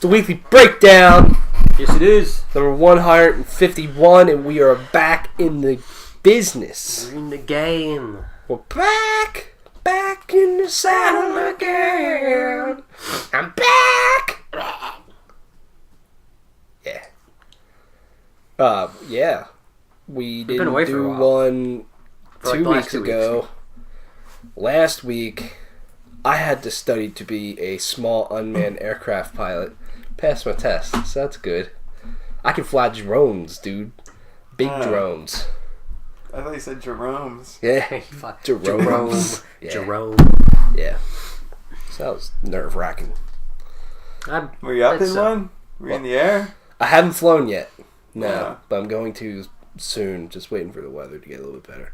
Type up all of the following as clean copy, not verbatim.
the weekly breakdown. Yes, it is. Number 151, and we are back in the business. We're in the game. We're back in the saddle again. I'm back. Yeah. We didn't do one 2 weeks ago. Last week, I had to study to be a small unmanned aircraft pilot. Passed my test, so that's good. I can fly drones, dude. Big drones. I thought you said Jerome's. Yeah, Jerome. Yeah. Jerome. Yeah. So that was nerve-wracking. Were you up in one? Were you in the air? I haven't flown yet. No, but I'm going to soon. Just waiting for the weather to get a little bit better.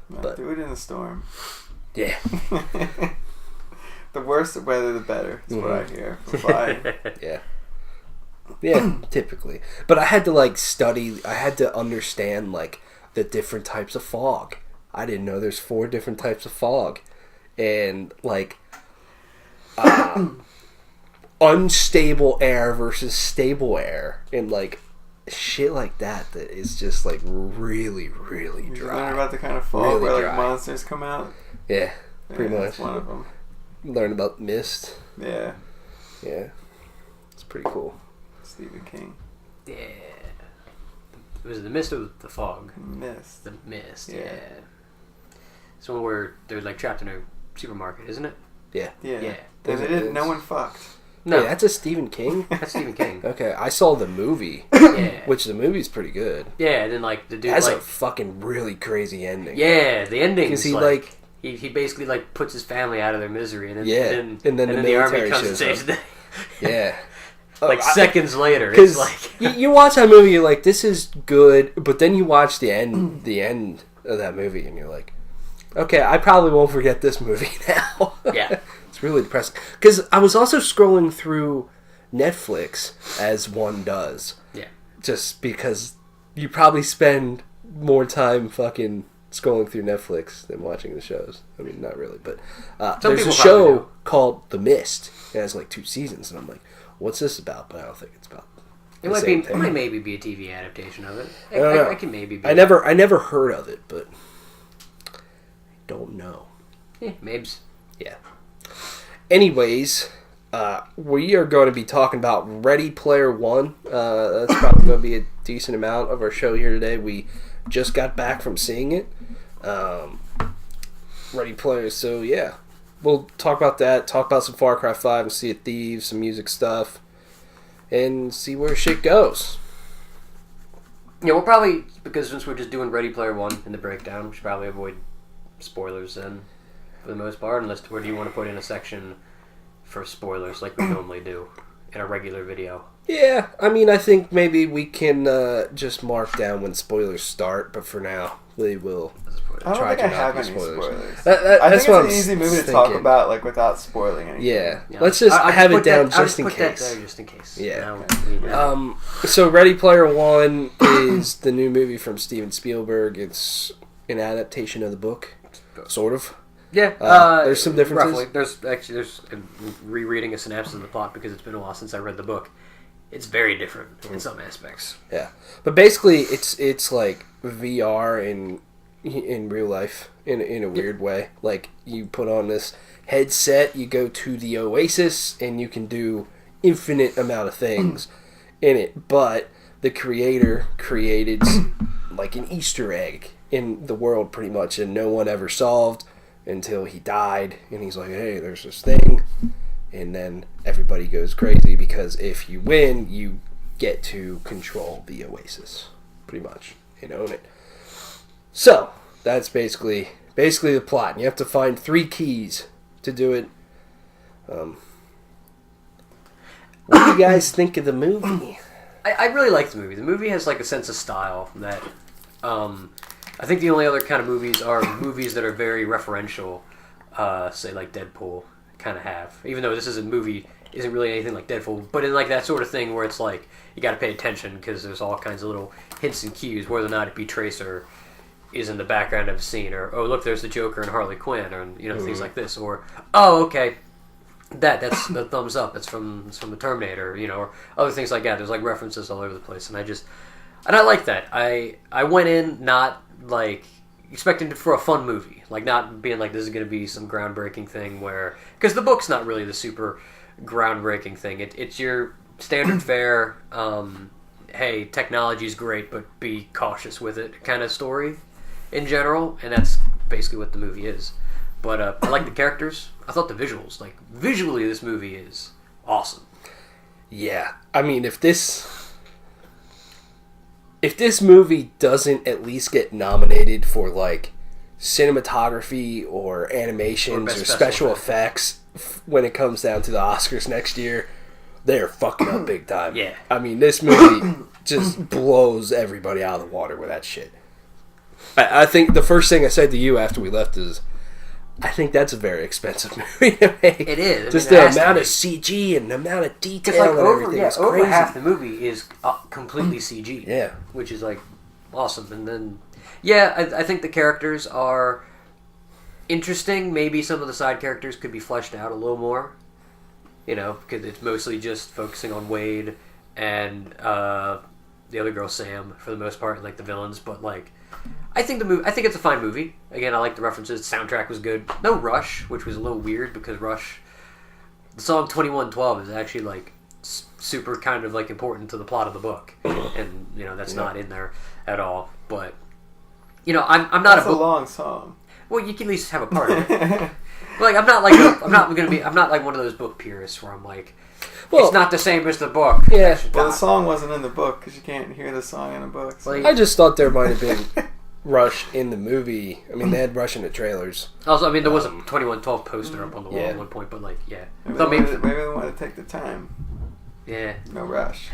But do it in the storm. Yeah. The worse the weather, the better. That's what I hear for flying. Yeah. Yeah, typically. But I had to study. I had to understand the different types of fog. I didn't know there's 4 different types of fog, and unstable air versus stable air, and shit like that is just really, really dry. You learn about the kind of fog really where monsters come out. Yeah, pretty much. That's one of them. Learn about mist. Yeah. It's pretty cool. Stephen King. Yeah. Was it the mist or the fog? Mist. The mist. Yeah. It's one where they're trapped in a supermarket, isn't it? Yeah. And they didn't. No one fucked. No, hey, that's a Stephen King. That's Stephen King. Okay, I saw the movie. Yeah. Which the movie's pretty good. Yeah, and then the dude has a fucking really crazy ending. Yeah, the ending is he basically puts his family out of their misery, and then the army comes and saves them. Yeah. Seconds later, it's you watch that movie, you're like, this is good, but then you watch the end of that movie, and you're like, okay, I probably won't forget this movie now. Yeah. It's really depressing. Because I was also scrolling through Netflix, as one does. Yeah. Just because you probably spend more time fucking scrolling through Netflix than watching the shows. I mean, not really, but there's a show called The Mist. It has 2 seasons, and I'm like, what's this about? But I don't think it's about it might maybe be a TV adaptation of it. I can maybe be. I never heard of it, but I don't know. Yeah, maybe. Yeah. Anyways, we are going to be talking about Ready Player One. That's probably going to be a decent amount of our show here today. We just got back from seeing it. Ready Player, so yeah. We'll talk about that, talk about some Far Cry 5 and Sea of Thieves, some music stuff, and see where shit goes. Yeah, we'll probably, because since we're just doing Ready Player One in the breakdown, we should probably avoid spoilers then, for the most part, unless where do you want to put in a section for spoilers like we normally do in a regular video? Yeah, I mean, I think maybe we can just mark down when spoilers start, but for now, we will I don't think I have any spoilers. I think it's an easy movie to talk about, without spoiling anything. Yeah. Let's just have it down just in case. That there just in case. Yeah. So Ready Player One is the new movie from Steven Spielberg. It's an adaptation of the book, sort of. Yeah, there's some differences. Roughly. There's rereading a synopsis of the plot because it's been a while since I read the book. It's very different in some aspects. Yeah, but basically, it's like VR in real life in a weird way. You put on this headset, you go to the Oasis, and you can do infinite amount of things in it. But the creator created an Easter egg in the world, pretty much, and no one ever solved until he died. And he's like, hey, there's this thing. And then everybody goes crazy because if you win, you get to control the Oasis, pretty much, and own it. So that's basically the plot. And you have to find 3 keys to do it. What do you guys think of the movie? I really like the movie. The movie has a sense of style that I think the only other kind of movies are movies that are very referential, say Deadpool. Kind of have, even though this isn't really anything like Deadpool, but in that sort of thing where it's you got to pay attention because there's all kinds of little hints and cues, whether or not it be Tracer is in the background of a scene, or oh look, there's the Joker and Harley Quinn, or things like this, or oh okay, That's the thumbs up. It's from the Terminator, or other things like that. There's like references all over the place, and I like that. I went in not like expecting for a fun movie, like not being like this is going to be some groundbreaking thing because the book's not really the super groundbreaking thing. It's your standard fare. Hey, technology's great, but be cautious with it kind of story in general, and that's basically what the movie is. But I like the characters. I thought the visuals, visually, this movie is awesome. Yeah, I mean, if this movie doesn't at least get nominated for cinematography or animations or special effects when it comes down to the Oscars next year, they're fucking up big time. Yeah, I mean, this movie just blows everybody out of the water with that shit. I think the first thing I said to you after we left is, I think that's a very expensive movie to make. It is. Just the amount of CG and the amount of detail and everything is crazy. Over half the movie is completely CG. Yeah. Which is, awesome. And then, I think the characters are interesting. Maybe some of the side characters could be fleshed out a little more. Because it's mostly just focusing on Wade and the other girl, Sam, for the most part, the villains. But, I think it's a fine movie. Again, I like the references. The soundtrack was good. No Rush, which was a little weird because Rush, the song 2112 is actually super kind of important to the plot of the book, and that's not in there at all. But I'm not a long song. Well, you can at least have a part of it. I'm not one of those book purists where I'm it's not the same as the book. Yeah. Well, the song wasn't in the book because you can't hear the song in the book. So. I just thought there might have been Rush in the movie. I mean, they had Rush in the trailers. Also, there was a 2112 poster up on the wall at one point, but maybe they wanted to take the time. Yeah. No rush.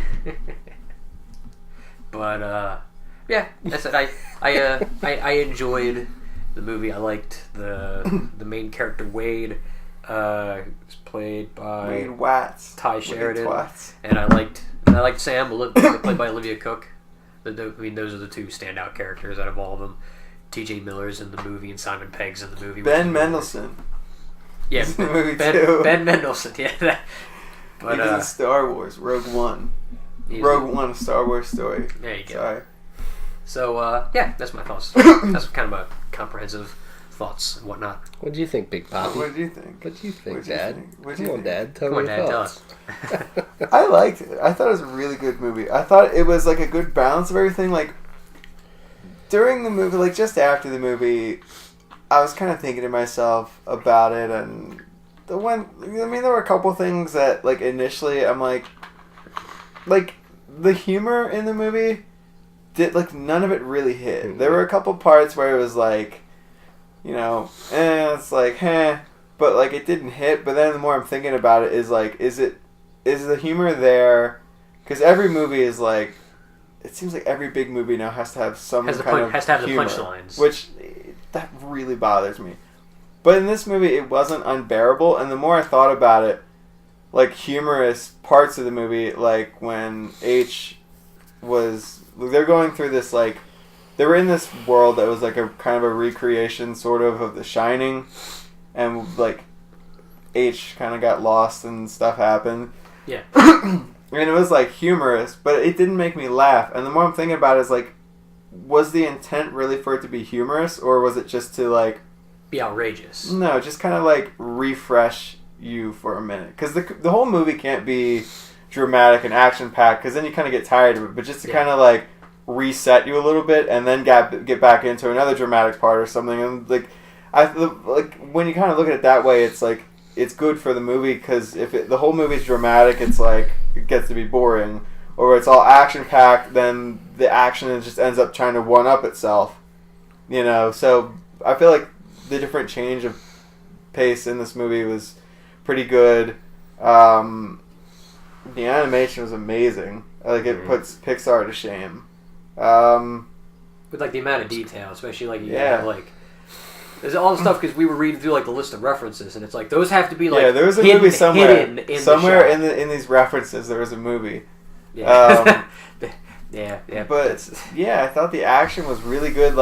But that's it. I enjoyed the movie. I liked the main character Wade. Was played by Wade Watts. Ty Sheridan, and I liked Sam, played by Olivia Cook. Those are the two standout characters out of all of them. T.J. Miller's in the movie, and Simon Pegg's in the movie. Ben Mendelsohn. Yeah, He's in the movie too. Ben Mendelsohn. Yeah, but he was in Star Wars Rogue One. Rogue One, a Star Wars story. There you go. Sorry. So that's my thoughts. That's kind of a comprehensive thoughts and whatnot. What do you think, Big Poppy? What do you think? What do you think, Dad? Come on, Dad. Tell me your thoughts. I liked it. I thought it was a really good movie. I thought it was a good balance of everything. During the movie, just after the movie, I was kind of thinking to myself about it, and there were a couple things that initially I'm the humor in the movie did none of it really hit. Mm-hmm. There were a couple parts where it was it's but it didn't hit. But then the more I'm thinking about it is the humor there? Because every movie is it seems like every big movie now has to have some has to have humor, the punchlines, which that really bothers me. But in this movie, it wasn't unbearable, and the more I thought about it, humorous parts of the movie, when H they're going through this they were in this world that was a kind of a recreation sort of The Shining, and H kind of got lost and stuff happened. Yeah. And it was humorous, but it didn't make me laugh. And the more I'm thinking about it is was the intent really for it to be humorous, or was it just to be outrageous? No, just kind of refresh you for a minute, because the whole movie can't be dramatic and action packed, because then you kind of get tired of it. But just to kind of reset you a little bit, and then get back into another dramatic part or something. And when you kind of look at it that way, it's it's good for the movie, because if the whole movie's dramatic, it's it gets to be boring. Or it's all action packed, then the action just ends up trying to one up itself. So I feel the different change of pace in this movie was pretty good. The animation was amazing. It puts Pixar to shame. With the amount of detail, especially you have there's all the stuff, because we were reading through the list of references, and it's those have to be there was a movie somewhere in these references. There was a movie. Yeah. Yeah. But I thought the action was really good.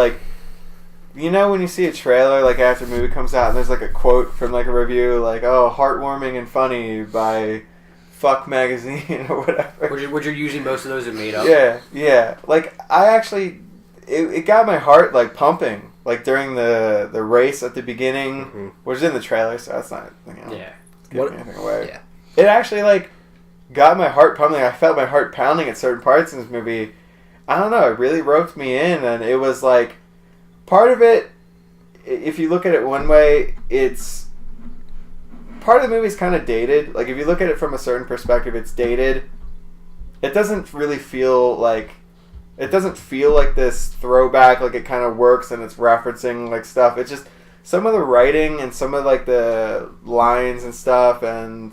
you know when you see a trailer, like after a movie comes out, and there's like a quote from like a review, like, oh, heartwarming and funny by Fuck Magazine or whatever. Which you're using most of those are made up. Yeah. Like, I actually, it got my heart like pumping, like during the race at the beginning, which is in the trailer, so that's not, giving anything away. Yeah. It actually like got my heart pumping. I felt my heart pounding at certain parts in this movie. I don't know, it really roped me in, and it was like, part of it, if you look at it one way, it's... Part of the movie is kind of dated. Like, if you look at it from a certain perspective, it's dated. It doesn't really feel like... It doesn't feel like this throwback, like it kind of works and it's referencing, like, stuff. It's just... Some of the writing and some of, like, the lines and stuff and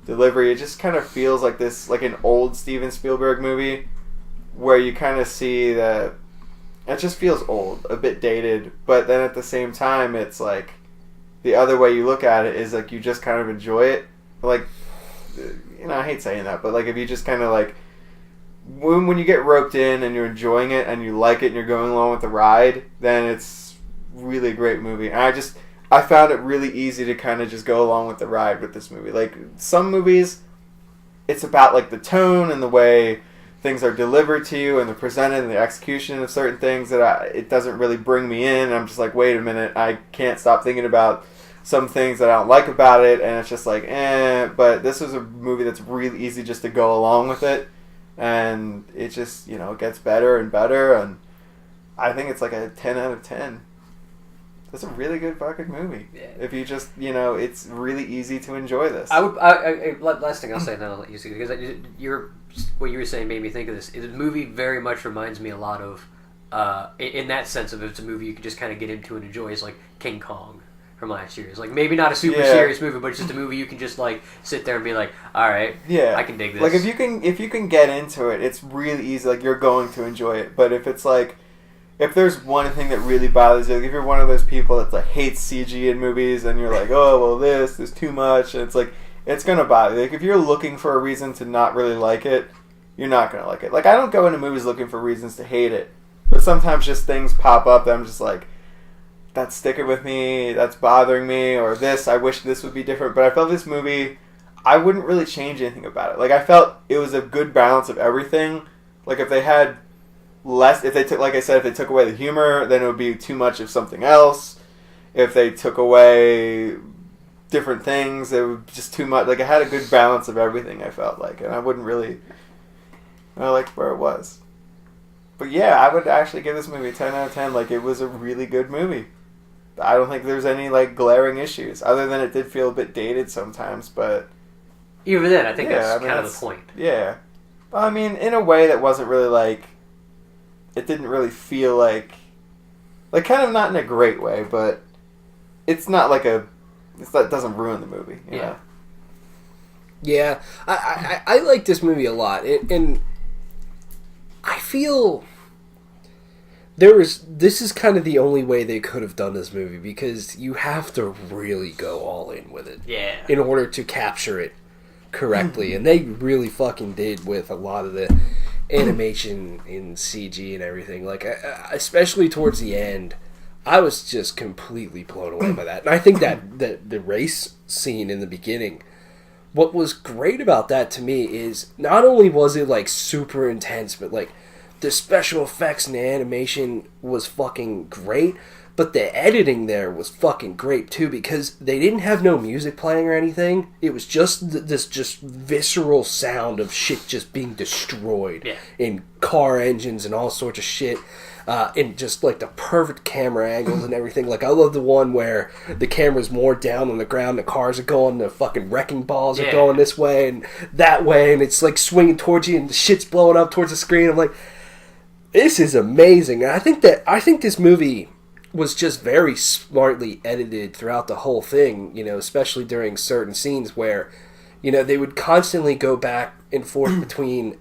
delivery, it just kind of feels like this, like an old Steven Spielberg movie where you kind of see that... It just feels old, a bit dated, but then at the same time, it's like the other way you look at it is like you just kind of enjoy it. Like, you know, I hate saying that, but like if you just kind of like when you get roped in and you're enjoying it and you like it and you're going along with the ride, then it's really a great movie. And I found it really easy to kind of just go along with the ride with this movie. Like some movies, it's about like the tone and the way things are delivered to you and they're presented and the execution of certain things that it doesn't really bring me in. I'm just like, wait a minute, I can't stop thinking about some things that I don't like about it, and it's just like, but this is a movie that's really easy just to go along with it, and it just, you know, gets better and better, and I think it's like a 10 out of 10. It's a really good fucking movie. Yeah. If you just, you know, it's really easy to enjoy this. Last thing I'll say, and then I'll let you see, because what you were saying made me think of this. The movie very much reminds me a lot of, in that sense of it's a movie you can just kind of get into and enjoy, is like King Kong from last year. It's like maybe not a super serious movie, but it's just a movie you can just like sit there and be like, all right, I can dig this. Like if you can get into it, it's really easy. Like you're going to enjoy it. But if it's like, if there's one thing that really bothers you, like if you're one of those people that like hates CG in movies and you're like, oh well, there's too much, and it's like, it's gonna bother you. Like if you're looking for a reason to not really like it, you're not gonna like it. Like I don't go into movies looking for reasons to hate it, but sometimes just things pop up that I'm just like, that's sticking with me, that's bothering me, or this, I wish this would be different. But I felt this movie, I wouldn't really change anything about it. Like I felt it was a good balance of everything. Like if they had less, if they took, like I said, if they took away the humor, then it would be too much of something else. If they took away different things, it would just too much. Like it had a good balance of everything, I felt like, and I wouldn't really, I liked where it was. But yeah, I would actually give this movie a 10 out of 10. Like it was a really good movie. I don't think there's any like glaring issues, other than it did feel a bit dated sometimes, but even then, I think that's kind of the point. Yeah. I mean, in a way that wasn't really like, it didn't really feel like kind of not in a great way, but it's not like it doesn't ruin the movie, you know? Yeah, I like this movie a lot, and I feel this is kind of the only way they could have done this movie, because you have to really go all in with it, in order to capture it correctly, and they really fucking did with a lot of the animation in CG and everything. Like, especially towards the end, I was just completely blown away by that. And I think that the race scene in the beginning, what was great about that to me is not only was it like super intense, but like the special effects and the animation was fucking great, but the editing there was fucking great too, because they didn't have no music playing or anything. It was just this just visceral sound of shit just being destroyed in car engines and all sorts of shit. And just like the perfect camera angles and everything. Like I love the one where the camera's more down on the ground, the cars are going, the fucking wrecking balls are going this way and that way, and it's like swinging towards you and the shit's blowing up towards the screen. I'm like, this is amazing. And I think this movie was just very smartly edited throughout the whole thing, you know, especially during certain scenes where, you know, they would constantly go back and forth between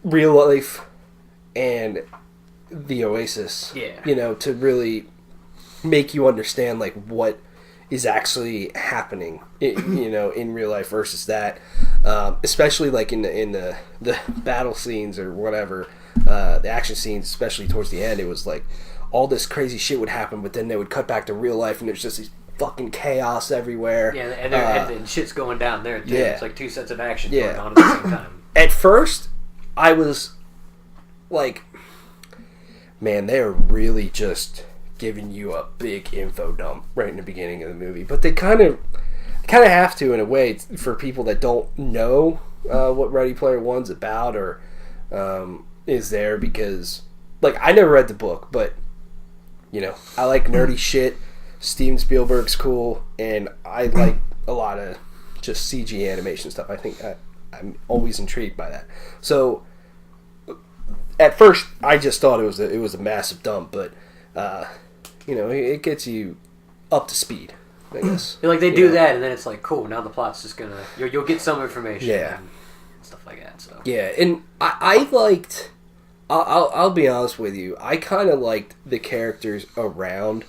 real life and the Oasis, you know, to really make you understand like what is actually happening, you know, in real life versus that, especially like in the battle scenes or whatever, the action scenes, especially towards the end, it was like all this crazy shit would happen, but then they would cut back to real life, and there's just these fucking chaos everywhere. Yeah, and shit's going down there too. It's like two sets of action going on at the same time. At first, I was like, man, they are really just giving you a big info dump right in the beginning of the movie. But they kind of have to, in a way, for people that don't know what Ready Player One's about or is there, because, like, I never read the book, but, you know, I like nerdy shit. Steven Spielberg's cool, and I like a lot of just CG animation stuff. I think I'm always intrigued by that. So, at first, I just thought it was a massive dump, but you know, it gets you up to speed, I guess. Like they do that, and then it's like, cool. Now the plot's just gonna you'll get some information, and stuff like that. So and I liked. I'll be honest with you. I kind of liked the characters around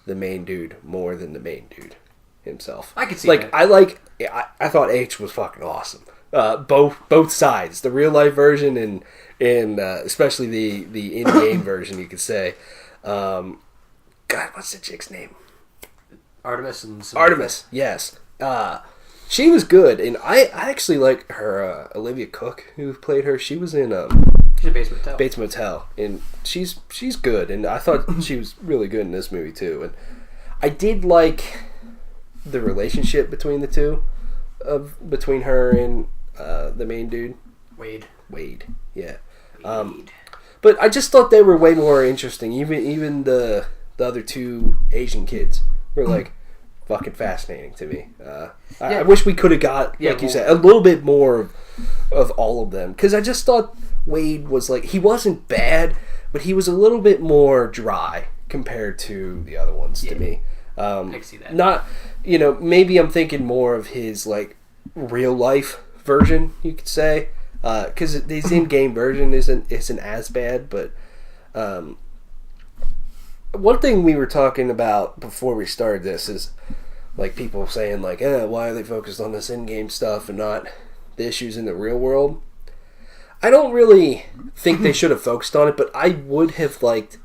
the main dude more than the main dude himself. I could see that. I thought H was fucking awesome. Both sides, the real life version and especially the in game version, you could say. God, what's the chick's name? Artemis, yes. She was good, and I actually like her. Olivia Cook, who played her, she was in she's in Bates Motel, and she's good, and I thought she was really good in this movie too. And I did like the relationship between the two, between her and the main dude, Wade, yeah. But I just thought they were way more interesting. Even the other two Asian kids were like fucking fascinating to me. I wish we could have got, like you said, a little bit more of all of them, because I just thought Wade was like, he wasn't bad, but he was a little bit more dry compared to the other ones to me. I can see that. Not, you know, maybe I'm thinking more of his like real life version, you could say, because his in-game version isn't as bad. But one thing we were talking about before we started this is like people saying like, why are they focused on this in-game stuff and not the issues in the real world? I don't really think they should have focused on it, but I would have liked,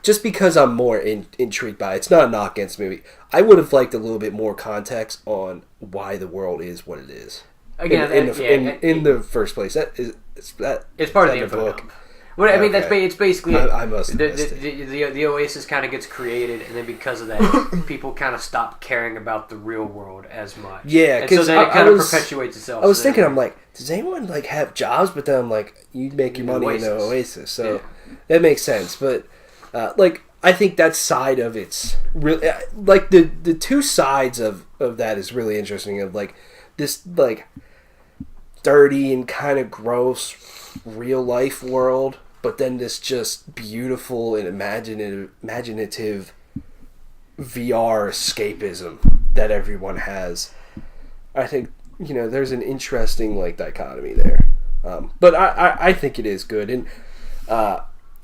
just because I'm more intrigued by it, it's not a knock against the movie, I would have liked a little bit more context on why the world is what it is. Again, in the first place, it's part of the info dump. Well, I mean, it's basically I must have missed it. The Oasis kind of gets created, and then because of that, people kind of stop caring about the real world as much. Yeah, and so then it kind of perpetuates itself. I was thinking, I'm like, does anyone like have jobs? But then I'm like, you make your money in the Oasis, so that makes sense. But like, I think that side of it's really like the two sides of that is really interesting. Of like this like dirty and kind of gross real life world, but then this just beautiful and imaginative VR escapism that everyone has. I think, you know, there's an interesting like dichotomy there, but I think it is good. And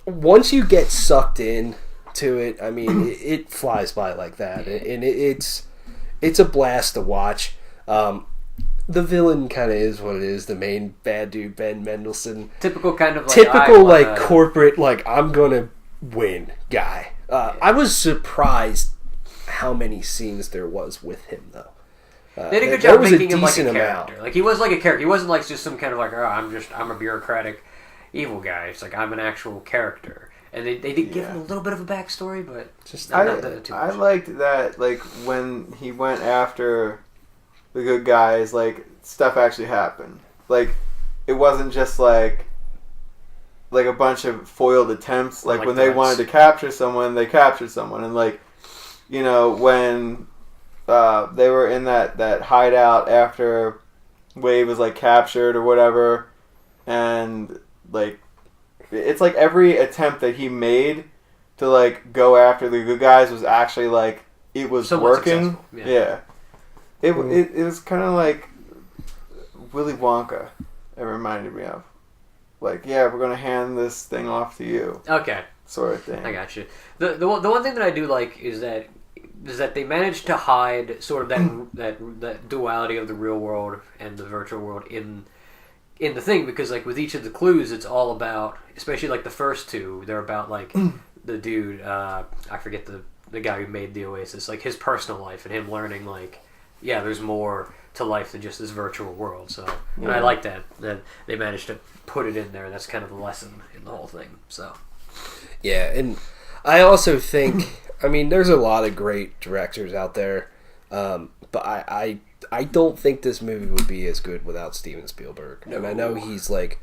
once you get sucked in to it, I mean, it flies by like that, and it's a blast to watch. The villain kind of is what it is. The main bad dude, Ben Mendelsohn. Typical kind of like corporate, like, I'm gonna win guy. I was surprised how many scenes there was with him, though. They did a good job making him like a character. Like, he was like a character. He wasn't like just some kind of like, I'm a bureaucratic evil guy. It's like, I'm an actual character. And they did give him a little bit of a backstory, but just not too much. I liked that, like, when he went after the good guys, like, stuff actually happened. Like, it wasn't just like a bunch of foiled attempts. Like when they wanted to capture someone, they captured someone. And like, you know, when they were in that hideout after Wade was like captured or whatever, and like, it's like every attempt that he made to like go after the good guys was actually like, it was working. Yeah. It was kind of like Willy Wonka. It reminded me of, like, we're gonna hand this thing off to you. Okay. Sort of thing. I got you. The one thing that I do like is that they managed to hide sort of that duality of the real world and the virtual world in the thing, because like with each of the clues, it's all about, especially like the first two, they're about like the dude, I forget the guy who made the Oasis, like his personal life and him learning like, yeah, there's more to life than just this virtual world. So, and I like that they managed to put it in there. That's kind of the lesson in the whole thing. So, yeah, and I also think, I mean, there's a lot of great directors out there, but I don't think this movie would be as good without Steven Spielberg. No. And I know he's like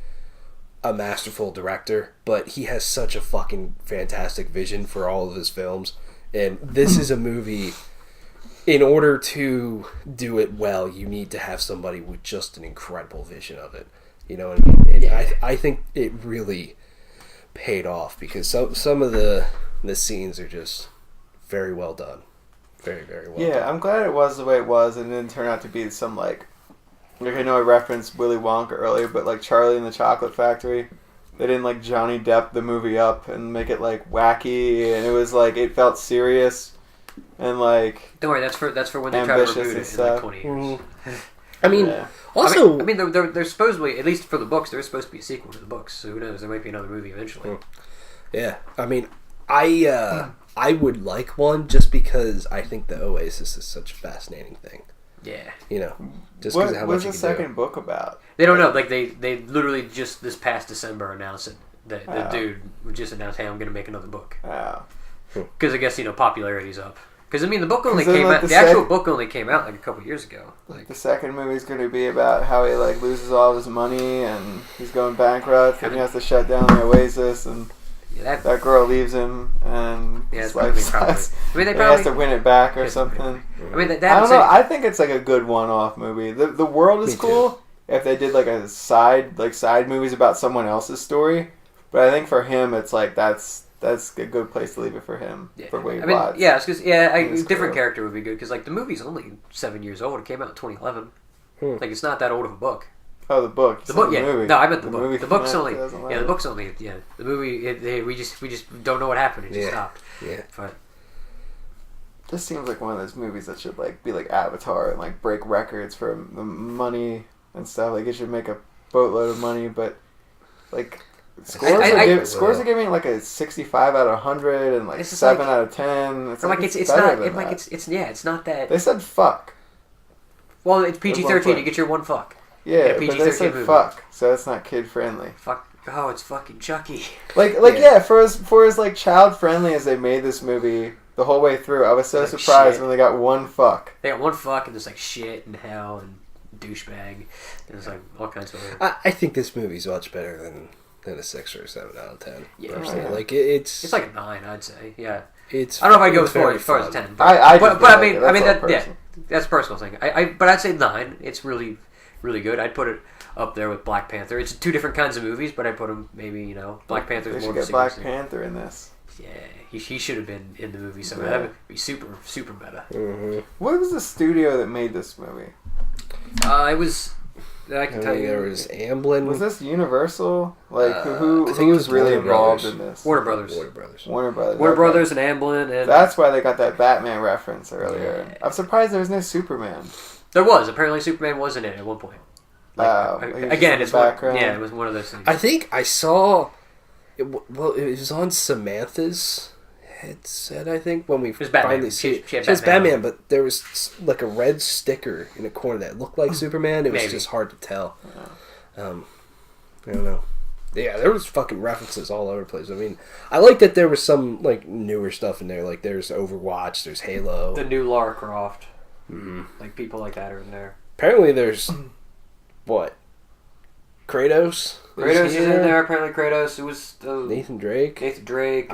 a masterful director, but he has such a fucking fantastic vision for all of his films. And this is a movie, in order to do it well, you need to have somebody with just an incredible vision of it. You know what I mean? And I think it really paid off, because some of the scenes are just very well done. Very, very well done. Yeah, I'm glad it was the way it was and didn't turn out to be some, like I know I referenced Willy Wonka earlier, but like Charlie and the Chocolate Factory, they didn't like Johnny Depp the movie up and make it like wacky, and it was like it felt serious and like don't worry, that's for when they try to reboot it in like 20 years. Mm-hmm. I mean, also, I mean, they're supposedly, at least for the books, there's supposed to be a sequel to the books. So who knows? There might be another movie eventually. Yeah, I mean, I would like one just because I think the Oasis is such a fascinating thing. Yeah, you know, just because of how much you can do. What's the second book about? They don't know. Like they literally just this past December announced it. The dude just announced, "Hey, I'm going to make another book." Because I guess popularity's up. Because I mean, the book only came out. The actual book only came out like a couple years ago. Like the second movie is going to be about how he like loses all of his money and he's going bankrupt and he has to shut down the Oasis and that girl leaves him and his life sucks. I mean, he has to win it back or something. I mean, I don't know. I think it's like a good one-off movie. The world is cool if they did like a side movies about someone else's story, but I think for him it's like that's a good place to leave it for him. For Wade Watts. Yeah, it's because a different character would be good because like the movie's only 7 years old. It came out in 2011. Like it's not that old of a book. Oh, the book. The book, yeah. Movie. No, I meant the book. The book's only, the book's only, The movie, we just don't know what happened. It just stopped. Yeah. But this seems like one of those movies that should like be like Avatar and like break records for the money and stuff. Like it should make a boatload of money, but like scores are giving it like a 65 out of 100 and like 7 out of 10. It's not that. They said fuck. Well, it's PG-13. You get your one fuck. Yeah, but they said fuck, so it's not kid friendly. Fuck. Oh, it's fucking Chucky. For as like child friendly as they made this movie the whole way through, I was so surprised when they got one fuck. They got one fuck, and there's like shit and hell and douchebag, and there's like all kinds of. I think this movie's much better than a 6 or a 7 out of 10. Yeah, like it's like a 9, I'd say. Yeah, it's. I don't know if I'd go as far as 10. But I mean that's a personal thing. But I'd say 9. It's really, really good. I'd put it up there with Black Panther. It's two different kinds of movies, but I'd put them maybe Black Panther's more. They should get Black Panther in this. Yeah, he should have been in the movie. So that would be super, super meta. Mm-hmm. What was the studio that made this movie? It was. I can tell you, there was Amblin. Was this Universal? Like who was really involved in this? Warner Brothers and Amblin, and that's why they got that Batman reference earlier. Yeah. I'm surprised there was no Superman. There was. Apparently, Superman was in it at one point. Again, it's background. It was one of those things. I think I saw. It was on Samantha's headset. I think when we finally see it. She has Batman, but there was like a red sticker in a corner that looked like Superman. It was just hard to tell. I don't know. Yeah, there was fucking references all over the place. I mean, I like that there was some like newer stuff in there. Like there's Overwatch, there's Halo, the new Lara Croft. Like people like that are in there. Apparently, there's what? Kratos is in there. Apparently, Kratos. It was Nathan Drake. I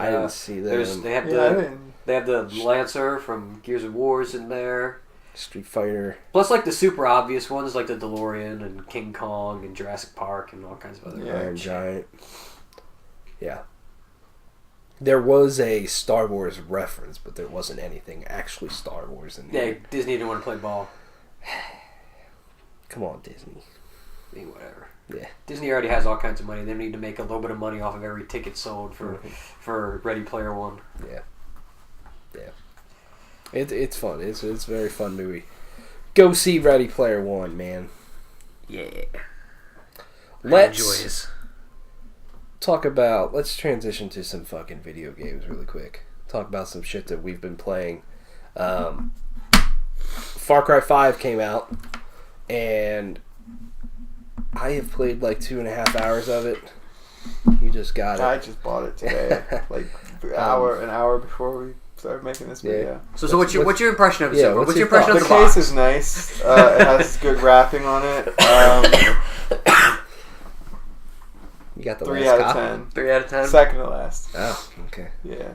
didn't see that. They have the Lancer from Gears of War's in there. Street Fighter. Plus, like the super obvious ones, like the DeLorean and King Kong and Jurassic Park and all kinds of other. Iron Giant. Yeah. There was a Star Wars reference, but there wasn't anything actually Star Wars in there. Yeah, Disney didn't want to play ball. Come on, Disney. I mean, whatever. Yeah. Disney already has all kinds of money. They need to make a little bit of money off of every ticket sold for Ready Player One. Yeah. Yeah. It's fun. It's a very fun movie. Go see Ready Player One, man. Yeah. Let's talk about. Let's transition to some fucking video games really quick. Talk about some shit that we've been playing. Far Cry 5 came out, and I have played like 2.5 hours of it. You just got it. I just bought it today, like an hour before we started making this video. So what's your impression of it? Yeah, What's your impression of The the box? case is nice. It has good wrapping on it. You got the 3 last out of copy? 10. 3 out of 10. Second to last. Oh, okay. Yeah.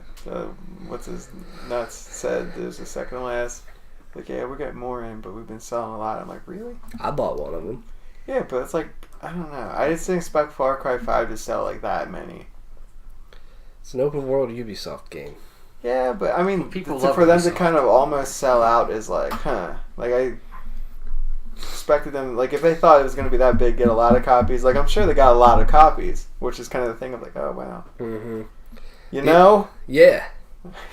What's his nuts said? There's a second to last. Like, yeah, we're getting more in, but we've been selling a lot. I'm like, really? I bought one of them. Yeah, but it's like, I don't know. I just didn't expect Far Cry 5 to sell like that many. It's an open world Ubisoft game. Yeah, but I mean, People for love them to Ubisoft. kind of almost sell out is like, like I expected them, like if they thought it was going to be that big, get a lot of copies. Like I'm sure they got a lot of copies, which is kind of the thing of like, oh wow, you know? Yeah.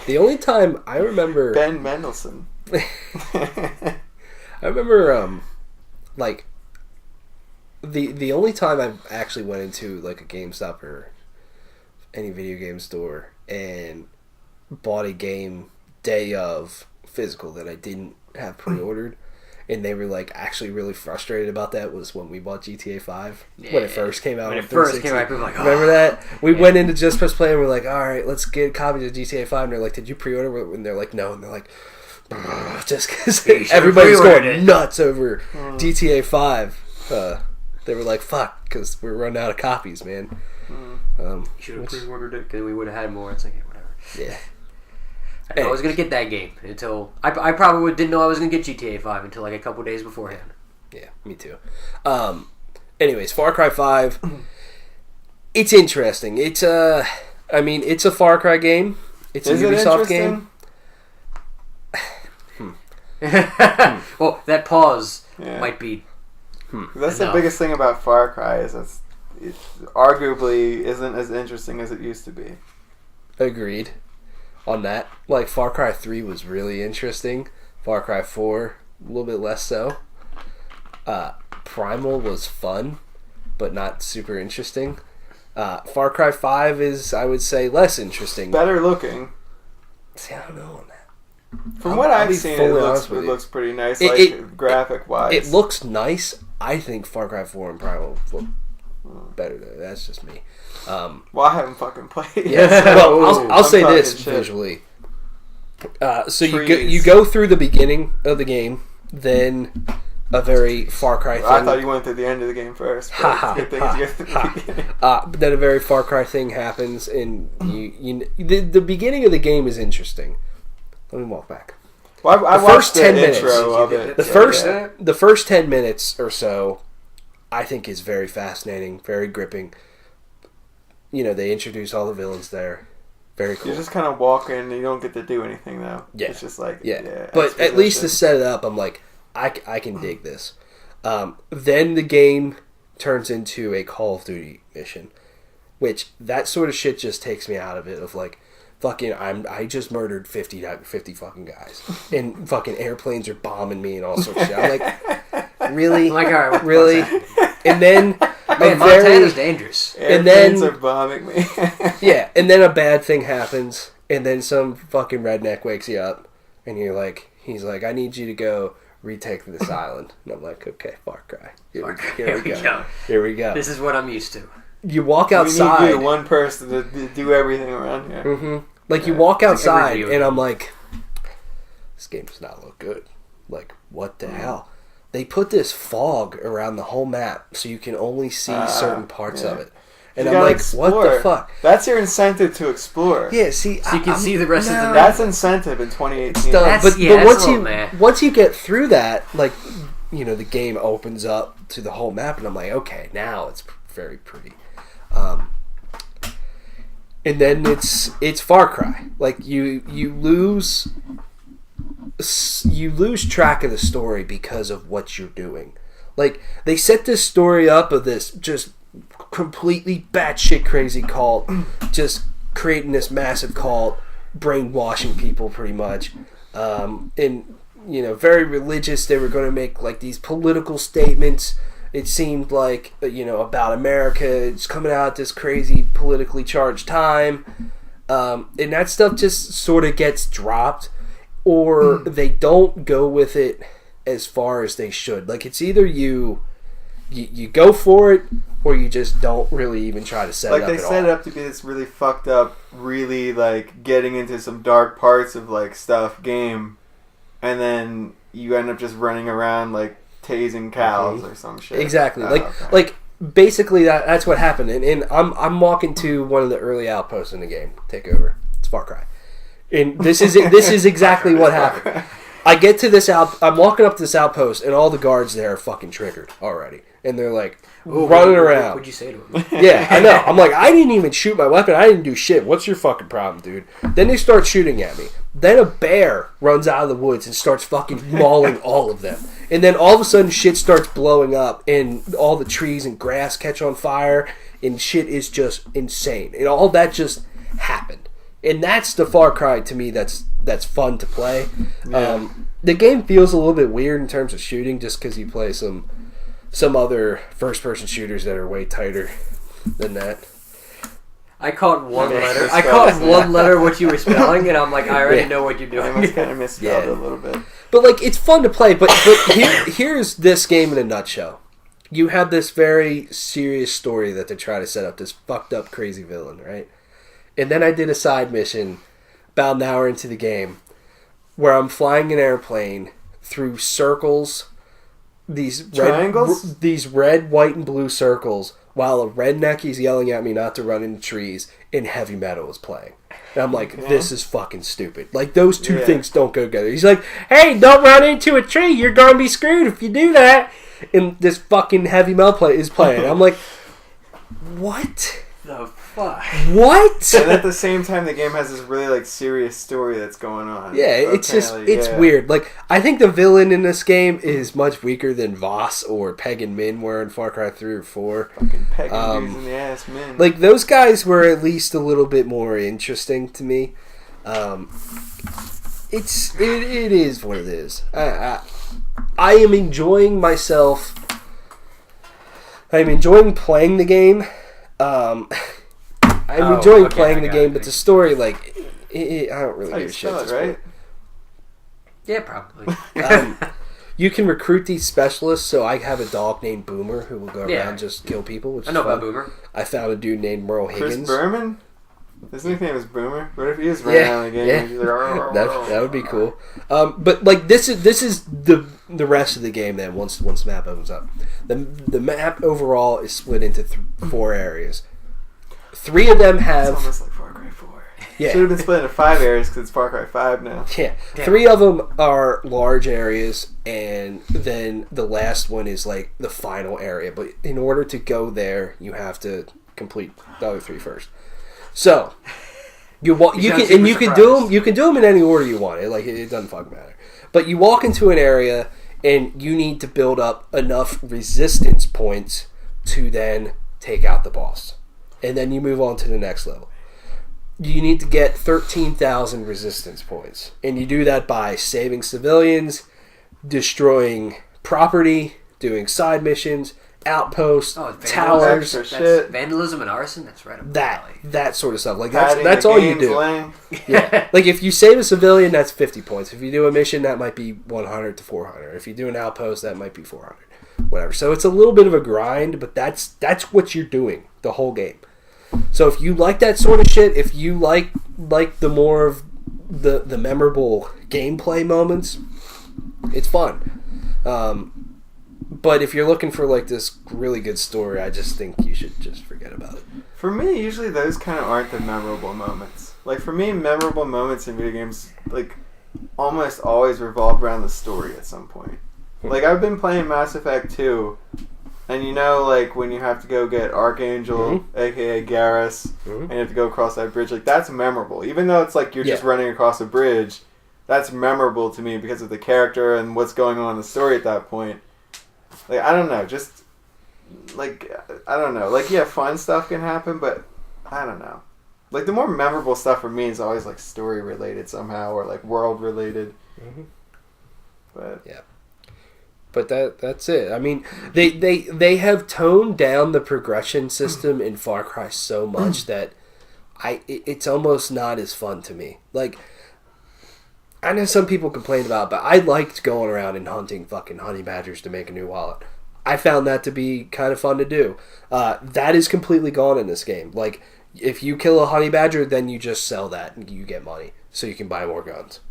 The only time I remember Ben Mendelsohn. I remember, like, the only time I actually went into, like, a GameStop or any video game store and bought a game day of physical that I didn't have pre-ordered, and they were, like, actually really frustrated about that was when we bought GTA 5 when it first came out. When on it first 360. came out, people were like, oh. Remember that? We went into Just Press Play and we're like, alright, let's get copies of GTA 5, and they're like, did you pre-order? And they're like, no, and they're like, just because everybody's going nuts over GTA 5. They were like, fuck, because we're running out of copies, man. You should have pre-ordered it because we would have had more. It's like, yeah, whatever. Yeah. I was going to get that game until... I probably didn't know I was going to get GTA 5 until like a couple days beforehand. Yeah, me too. Anyways, Far Cry 5. It's interesting. It's a Far Cry game. It's a Ubisoft game. Well, that pause might be... That's the biggest thing about Far Cry is it arguably isn't as interesting as it used to be. Agreed on that. Like, Far Cry 3 was really interesting. Far Cry 4, a little bit less so. Primal was fun, but not super interesting. Far Cry 5 is, I would say, less interesting. Better looking. See, I don't know on that. From what I've seen, it looks pretty nice, graphic-wise. It looks nice. I think Far Cry 4 and Primal look better. That's just me. Well, I haven't fucking played. Yeah. Well, I'll say this visually. So you go through the beginning of the game, then a very Far Cry thing. I thought you went through the end of the game first. But then a very Far Cry thing happens, and the beginning of the game is interesting. Let me walk back. Well, I watched the intro of it. The first 10 minutes or so, I think is very fascinating, very gripping. You know, they introduce all the villains there. Very cool. You just kind of walk in and you don't get to do anything, though. Yeah. It's just like, But at least to set it up, I'm like, I can dig this. Then the game turns into a Call of Duty mission, which that sort of shit just takes me out of it, of like, fucking, I just murdered 50 fucking guys, and fucking airplanes are bombing me and all sorts of shit. I'm like, really? I'm like, all right, really? And then man, Montana's dangerous. Airplanes are bombing me. Yeah, and then a bad thing happens, and then some fucking redneck wakes you up, and he's like, I need you to go retake this island. And I'm like, okay, Far Cry. Here we go. Here we go. This is what I'm used to. You walk outside. We need you, one person, to do everything around here. Mm-hmm. Like, you walk outside, and I'm like, this game does not look good. Like, what the hell? They put this fog around the whole map, so you can only see certain parts of it. And I'm like, explore. What the fuck? That's your incentive to explore. Yeah, see, so you can see the rest of the map. That's incentive in 2018. But once you get through that, like, you know, the game opens up to the whole map, and I'm like, okay, now it's very pretty. And then it's Far Cry. Like, you lose track of the story because of what you're doing. Like, they set this story up of this just completely batshit crazy cult, just creating this massive cult, brainwashing people pretty much, and, you know, very religious. They were going to make like these political statements It seemed like, about America. It's coming out at this crazy politically charged time. And that stuff just sort of gets dropped, or they don't go with it as far as they should. Like, it's either you go for it, or you just don't really even try to set it up at all. Like, they set it up to be this really fucked up, really, like, getting into some dark parts of, like, stuff game, and then you end up just running around, like, tasing cows or some shit. Exactly. Like, basically, that's what happened. And I'm walking to one of the early outposts in the game. Take over. It's Far Cry. And this is exactly what happened. I get to this I'm walking up to this outpost, and all the guards there are fucking triggered already. And they're like running around. What'd you say to him? Yeah, I know. I'm like, I didn't even shoot my weapon. I didn't do shit. What's your fucking problem, dude? Then they start shooting at me. Then a bear runs out of the woods and starts fucking mauling all of them. And then all of a sudden shit starts blowing up, and all the trees and grass catch on fire, and shit is just insane. And all that just happened. And that's the Far Cry to me that's fun to play. Yeah. The game feels a little bit weird in terms of shooting, just because you play some other first-person shooters that are way tighter than that. I caught one letter. I caught one letter what you were spelling, and I'm like, I already know what you're doing. I must kind of misspelled it a little bit. But like, it's fun to play. But here's this game in a nutshell. You have this very serious story that they're trying to set up. This fucked up, crazy villain, right? And then I did a side mission about an hour into the game where I'm flying an airplane through circles. These triangles? These red, white, and blue circles, while a redneck is yelling at me not to run into trees, and heavy metal is playing. And I'm like, this is fucking stupid. Like, those two things don't go together. He's like, hey, don't run into a tree. You're going to be screwed if you do that. And this fucking heavy metal is playing. I'm like, what? The fuck? What? And at the same time, the game has this really, like, serious story that's going on. Yeah, so it's weird. Like, I think the villain in this game is much weaker than Voss or Peg and Min were in Far Cry 3 or 4. Fucking Peg and Min's in the ass, Min. Like, those guys were at least a little bit more interesting to me. It is what it is. I am enjoying myself. I'm enjoying playing the game. I'm enjoying playing the game, but the story, like, I don't really give a shit. It, right? Yeah, probably. You can recruit these specialists, so I have a dog named Boomer who will go around and just kill people, which I know is fun. about Boomer. I found a dude named Merle Higgins. Chris Berman? His nickname is Boomer. What if he is running around the game? Yeah. And he's like, that would be cool. But like this is the rest of the game. Then once the map opens up, the map overall is split into 4 areas. 3 of them have. It's almost like Far Cry 4. Yeah. Should have been split into 5 areas because it's Far Cry 5 now. Yeah. 3 of them are large areas, and then the last one is like the final area. But in order to go there, you have to complete the other 3 first. So you can do them in any order you want. It doesn't fucking matter. But you walk into an area and you need to build up enough resistance points to then take out the boss, and then you move on to the next level. You need to get 13,000 resistance points, and you do that by saving civilians, destroying property, doing side missions, outposts, towers, that's vandalism and arson. That's right up that sort of stuff. Like that's all you do. Yeah. Like if you save a civilian, that's 50 points. If you do a mission, that might be 100 to 400. If you do an outpost, that might be 400. Whatever. So it's a little bit of a grind, but that's what you're doing the whole game. So if you like that sort of shit, if you like the more of the memorable gameplay moments, it's fun. But if you're looking for like this really good story, I just think you should just forget about it. For me, usually those kind of aren't the memorable moments. Like for me, memorable moments in video games like almost always revolve around the story at some point. Like I've been playing Mass Effect 2, and you know, like when you have to go get Archangel, aka Garrus, and you have to go across that bridge, like that's memorable. Even though it's like you're just running across a bridge, that's memorable to me because of the character and what's going on in the story at that point. Like, I don't know, just, like, I don't know. Like, yeah, fun stuff can happen, but I don't know. Like, the more memorable stuff for me is always, like, story-related somehow, or, like, world-related. But, yeah. But that's it. I mean, they have toned down the progression system in Far Cry so much that it's almost not as fun to me. Like, I know some people complain about it, but I liked going around and hunting fucking honey badgers to make a new wallet. I found that to be kind of fun to do. That is completely gone in this game. Like, if you kill a honey badger, then you just sell that and you get money so you can buy more guns.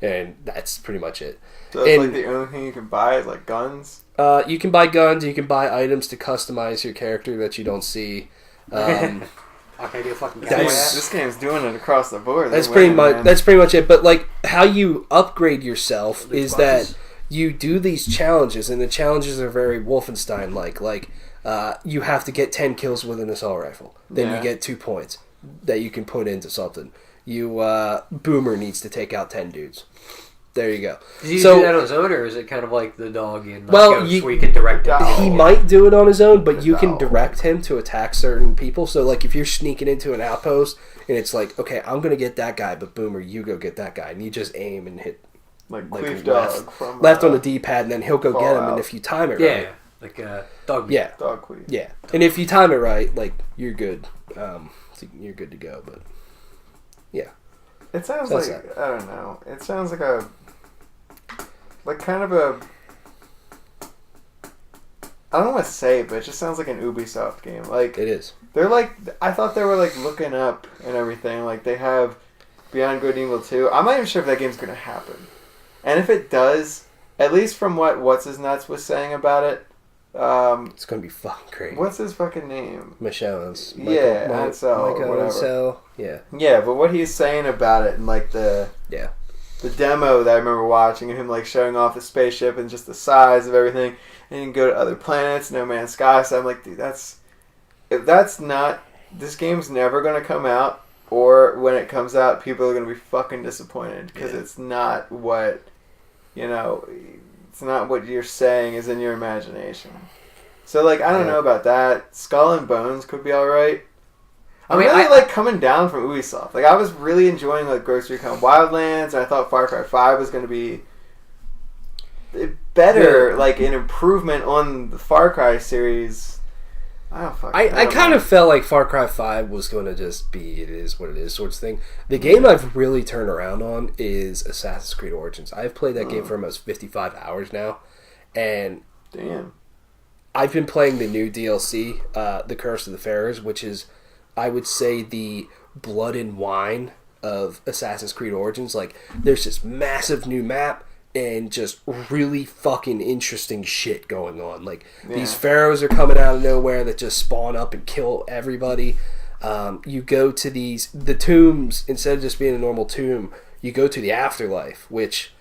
And that's pretty much it. So that's like the only thing you can buy is like guns? You can buy guns, you can buy items to customize your character that you don't see. Okay, do a fucking this game's doing it across the board. That's pretty much it. But like how you upgrade yourself is that you do these challenges, and the challenges are very Wolfenstein like. Like you have to get 10 kills with an assault rifle. Then you get 2 points that you can put into something. Boomer needs to take out 10 dudes. There you go. Does he do that on his own, or is it kind of like the dog in Ghost, where you can direct him? He might do it on his own, but you can direct him to attack certain people. So, like, if you're sneaking into an outpost, and it's like, okay, I'm going to get that guy, but Boomer, you go get that guy. And you just aim and hit like Queef from left on the D-pad, and then he'll go get him, and if you time it right... Yeah, like dog. Yeah. Dog Queef. Yeah. And if you time it right, like, you're good. You're good to go, but... Yeah. It sounds like... I don't know. It sounds like a... Like, kind of a... I don't want to say it, but it just sounds like an Ubisoft game. Like, it is. They're like... I thought they were, like, looking up and everything. Like, they have Beyond Good and Evil 2. I'm not even sure if that game's going to happen. And if it does, at least from what What's-His-Nuts was saying about it... it's going to be fucking great. What's his fucking name? Michel. Michael Ansel. Yeah. Yeah, but what he's saying about it and, like, the demo that I remember watching and him like showing off the spaceship and just the size of everything, and you can go to other planets, No Man's Sky. So I'm like, dude, this game's never gonna come out, or when it comes out, people are gonna be fucking disappointed because it's not what it's not what you're saying is in your imagination. So like, I don't know about that. Skull and Bones could be all right. I'm really like coming down from Ubisoft. Like I was really enjoying like Ghost Recon Wildlands, and I thought Far Cry 5 was going to be better, like an improvement on the Far Cry series. I kind of felt like Far Cry 5 was going to just be it is what it is sorts of thing. The game I've really turned around on is Assassin's Creed Origins. I've played that game for almost 55 hours now, and damn, I've been playing the new DLC, The Curse of the Pharoahs, which is, I would say, the blood and wine of Assassin's Creed Origins. Like, there's this massive new map and just really fucking interesting shit going on. Like, these pharaohs are coming out of nowhere that just spawn up and kill everybody. You go to the tombs, instead of just being a normal tomb, you go to the afterlife, which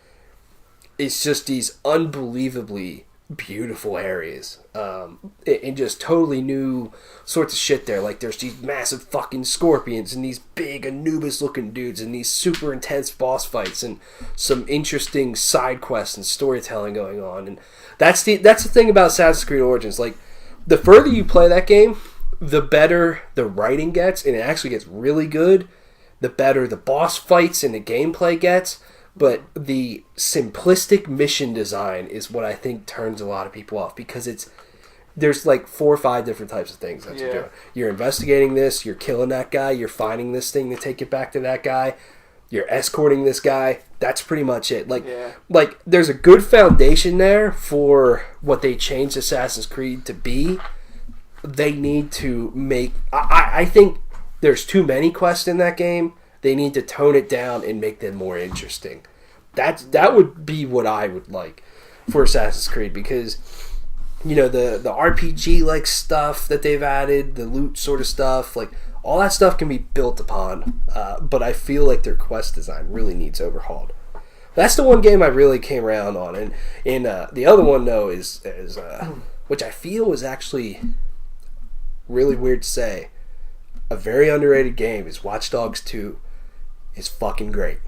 is just these unbelievably beautiful areas, and just totally new sorts of shit there. Like there's these massive fucking scorpions and these big Anubis looking dudes and these super intense boss fights and some interesting side quests and storytelling going on. And that's the thing about Assassin's Creed Origins. Like the further you play that game, the better the writing gets, and it actually gets really good. The better the boss fights and the gameplay gets. But the simplistic mission design is what I think turns a lot of people off, because there's like 4 or 5 different types of things that you're doing. You're investigating this, you're killing that guy, you're finding this thing to take it back to that guy, you're escorting this guy. That's pretty much it. Like there's a good foundation there for what they changed Assassin's Creed to be. They need to make... I think there's too many quests in that game. They need to tone it down and make them more interesting. That would be what I would like for Assassin's Creed, because the RPG like stuff that they've added, the loot sort of stuff, like all that stuff can be built upon. But I feel like their quest design really needs overhauled. That's the one game I really came around on, and the other one though is which I feel is actually really weird to say, a very underrated game is Watch Dogs 2. Is fucking great.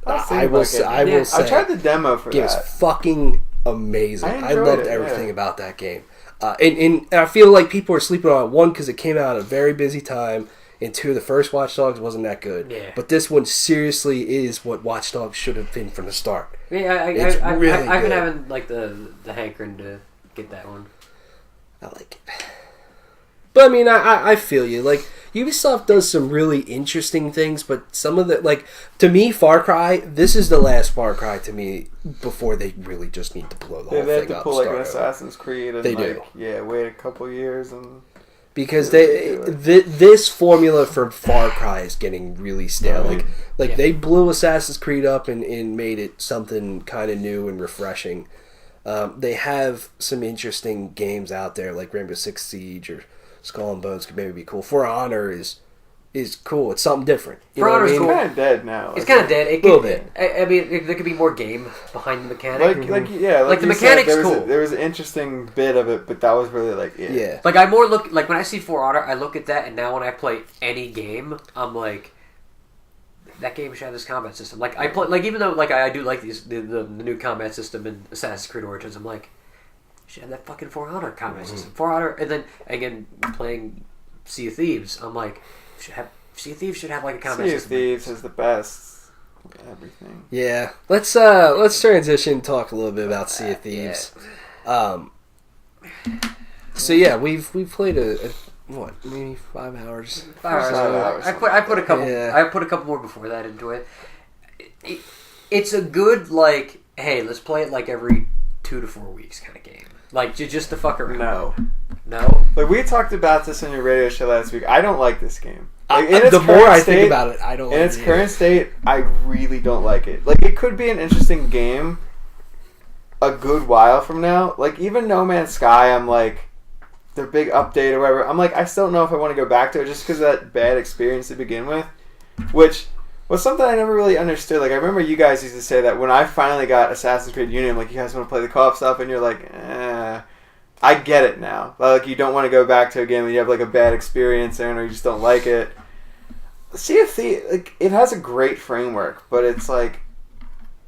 I will say. I tried the demo for that. It was fucking amazing. I loved everything about that game. And I feel like people are sleeping on it. One, because it came out at a very busy time. And 2, the first Watch Dogs wasn't that good. Yeah. But this one seriously is what Watch Dogs should have been from the start. Yeah, I've been having like the hankering to get that one. I like it. But I mean, I feel you. Like, Ubisoft does some really interesting things, but some of the, like, to me, Far Cry, this is the last Far Cry to me before they really just need to blow the whole They thing have to up. pull like an Assassin's Creed and They like, do. yeah, wait a couple years and... Because this formula for Far Cry is getting really stale. Like they blew Assassin's Creed up and made it something kind of new and refreshing. They have some interesting games out there, like Rainbow Six Siege or Skull and Bones could maybe be cool. For Honor is cool. It's something different. For Honor's cool. It's kind of dead now. It's kind of dead. A little bit. I mean, there could be more game behind the mechanic. Like the mechanic's cool. There was an interesting bit of it, but that was really like it. Yeah. Like I more look like when I see For Honor, I look at that, and now when I play any game, I'm like, that game should have this combat system. Like I play, like even though like I do like the new combat system in Assassin's Creed Origins, I'm like, should have that fucking For Honor combat system. For Honor, and then again playing Sea of Thieves, I'm like, Sea of Thieves should have like a combat system. Sea of Thieves is the best. Everything. Yeah. Let's transition and talk a little bit about Sea of Thieves. Yeah. So yeah, we've played a what, maybe 5 hours. 5 hours. I put a couple. Yeah. I put a couple more before that into it. It's a good like, hey, let's play it like every 2 to 4 weeks kind of game. Like just to fuck around. No. Like we talked about this on your radio show last week. I don't like this game. Like, the more I think about it, I don't. In its current state, I really don't like it. Like it could be an interesting game a good while from now. Like even No Man's Sky, I'm like, their big update or whatever, I'm like, I still don't know if I want to go back to it just because of that bad experience to begin with, which was something I never really understood. Like I remember you guys used to say that when I finally got Assassin's Creed Union, like you guys want to play the co-op stuff, and you're like, I get it now. Like you don't want to go back to a game that you have like a bad experience in or you just don't like it. Sea of Thieves, like it has a great framework, but it's like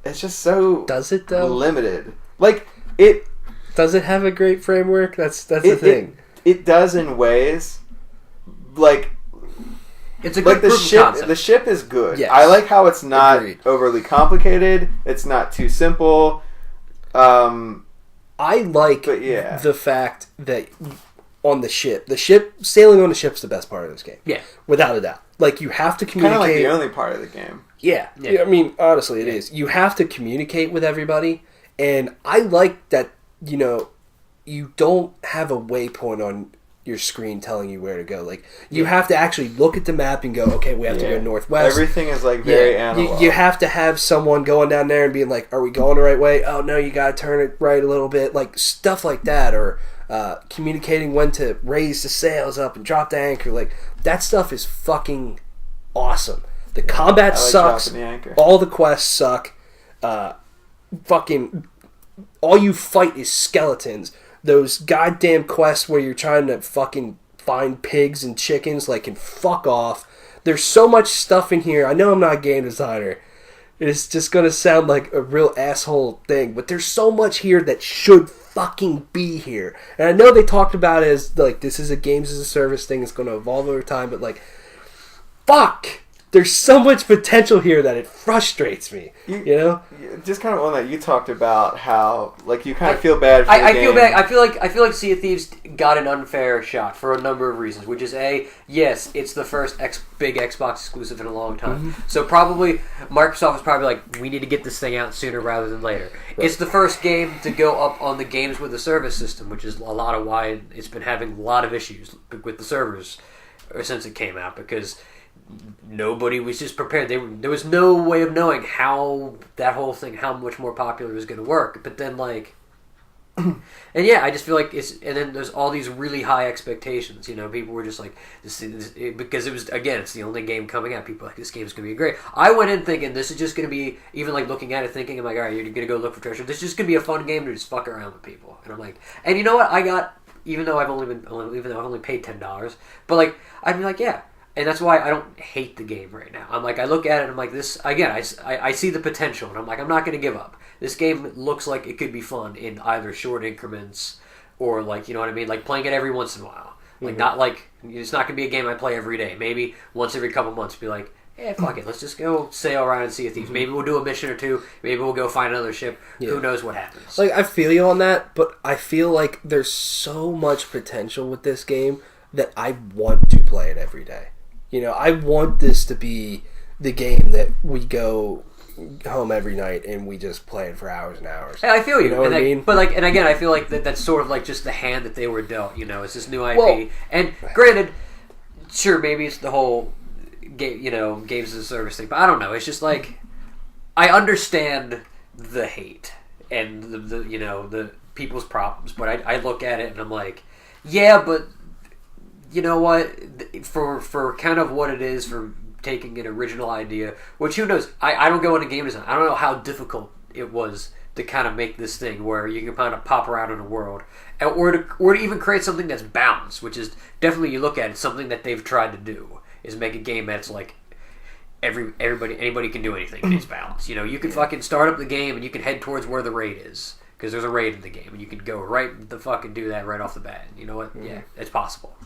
it's just so does it though limited. Like it does it have a great framework? That's the thing. It does in ways like it's a good like concept. The ship is good. Yes. I like how it's not Agreed. Overly complicated. It's not too simple. I like the fact that on the ship sailing on the ship's the best part of this game. Yeah, without a doubt. Like you have to communicate. Kind of like the only part of the game. Yeah. I mean, honestly, it is. You have to communicate with everybody, and I like that. You know, you don't have a waypoint on your screen telling you where to go. Like you have to actually look at the map and go, okay, we have to go northwest. Everything is like very analog. You have to have someone going down there and being like, are we going the right way? Oh no, you gotta turn it right a little bit. Like stuff like that, or communicating when to raise the sails up and drop the anchor. Like that stuff is fucking awesome. The combat sucks. All the quests suck. Fucking all you fight is skeletons. Those goddamn quests where you're trying to fucking find pigs and chickens, like, can fuck off. There's so much stuff in here. I know I'm not a game designer. It's just gonna sound like a real asshole thing, but there's so much here that should fucking be here. And I know they talked about it as, like, this is a games as a service thing. It's gonna evolve over time, but, like, fuck! There's so much potential here that it frustrates me. You know, just kind of on that you talked about how like you kind of feel bad. For I feel bad. I feel like Sea of Thieves got an unfair shot for a number of reasons. Which is yes, it's the first big Xbox exclusive in a long time. Mm-hmm. So probably Microsoft was probably like, we need to get this thing out sooner rather than later. Right. It's the first game to go up on the games with a service system, which is a lot of why it's been having a lot of issues with the servers since it came out, because nobody was just prepared. There was no way of knowing how that whole thing, how much more popular it was going to work. But then, like, and yeah, I just feel like it's. And then there's all these really high expectations. You know, people were just like, this because it was, again, it's the only game coming out. People were like, this game's going to be great. I went in thinking this is just going to be, even like looking at it, thinking, I'm like, all right, you're going to go look for treasure. This is just going to be a fun game to just fuck around with people. And I'm like, and you know what? I got, even though I've only paid $10, but like, I'd be like, yeah. And that's why I don't hate the game right now. I'm like, I look at it and I'm like, this, again, I see the potential. And I'm like, I'm not going to give up. This game looks like it could be fun in either short increments or, like, you know what I mean? Like, playing it every once in a while. Like, not like, it's not going to be a game I play every day. Maybe once every couple months, be like, yeah, fuck it, let's just go sail around and Sea of Thieves. Maybe we'll do a mission or two. Maybe we'll go find another ship. Who knows what happens? Like, I feel you on that, but I feel like there's so much potential with this game that I want to play it every day. You know, I want this to be the game that we go home every night and we just play it for hours and hours. Hey, I feel you. You know what I mean? But like, and again, I feel like that's sort of like just the hand that they were dealt. You know, it's this new IP. Well, and granted, sure, maybe it's the whole game, you know, games as a service thing. But I don't know. It's just like, I understand the hate and the you know, the people's problems, but I look at it and I'm like, yeah, but you know what? For kind of what it is, for taking an original idea, which who knows? I don't go into game design. I don't know how difficult it was to kind of make this thing where you can kind of pop around in a world, or to even create something that's balanced, which is definitely, you look at it, something that they've tried to do is make a game that's like anybody can do anything and it's balanced. You know, you can fucking start up the game and you can head towards where the raid is, because there's a raid in the game and you can go right the fucking do that right off the bat. You know what? Yeah, it's possible.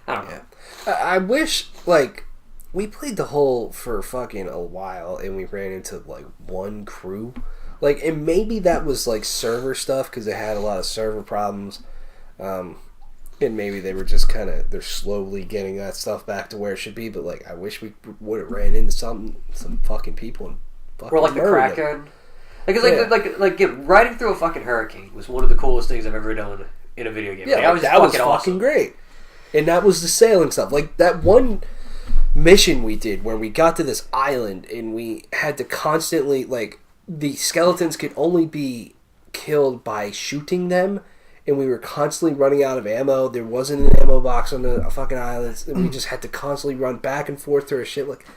I don't know. I wish, like, we played the whole for fucking a while and we ran into like one crew, like, and maybe that was like server stuff because they had a lot of server problems, and maybe they were just kind of, they're slowly getting that stuff back to where it should be. But like, I wish we would have ran into some fucking people and fucking or like the Kraken. Like riding through a fucking hurricane was one of the coolest things I've ever done in a video game. Yeah, like, that was fucking awesome. great. And that was the sailing stuff. Like, that one mission we did where we got to this island and we had to constantly, like, the skeletons could only be killed by shooting them, and we were constantly running out of ammo. There wasn't an ammo box on the fucking islands, and we just had to constantly run back and forth through a shit. Like,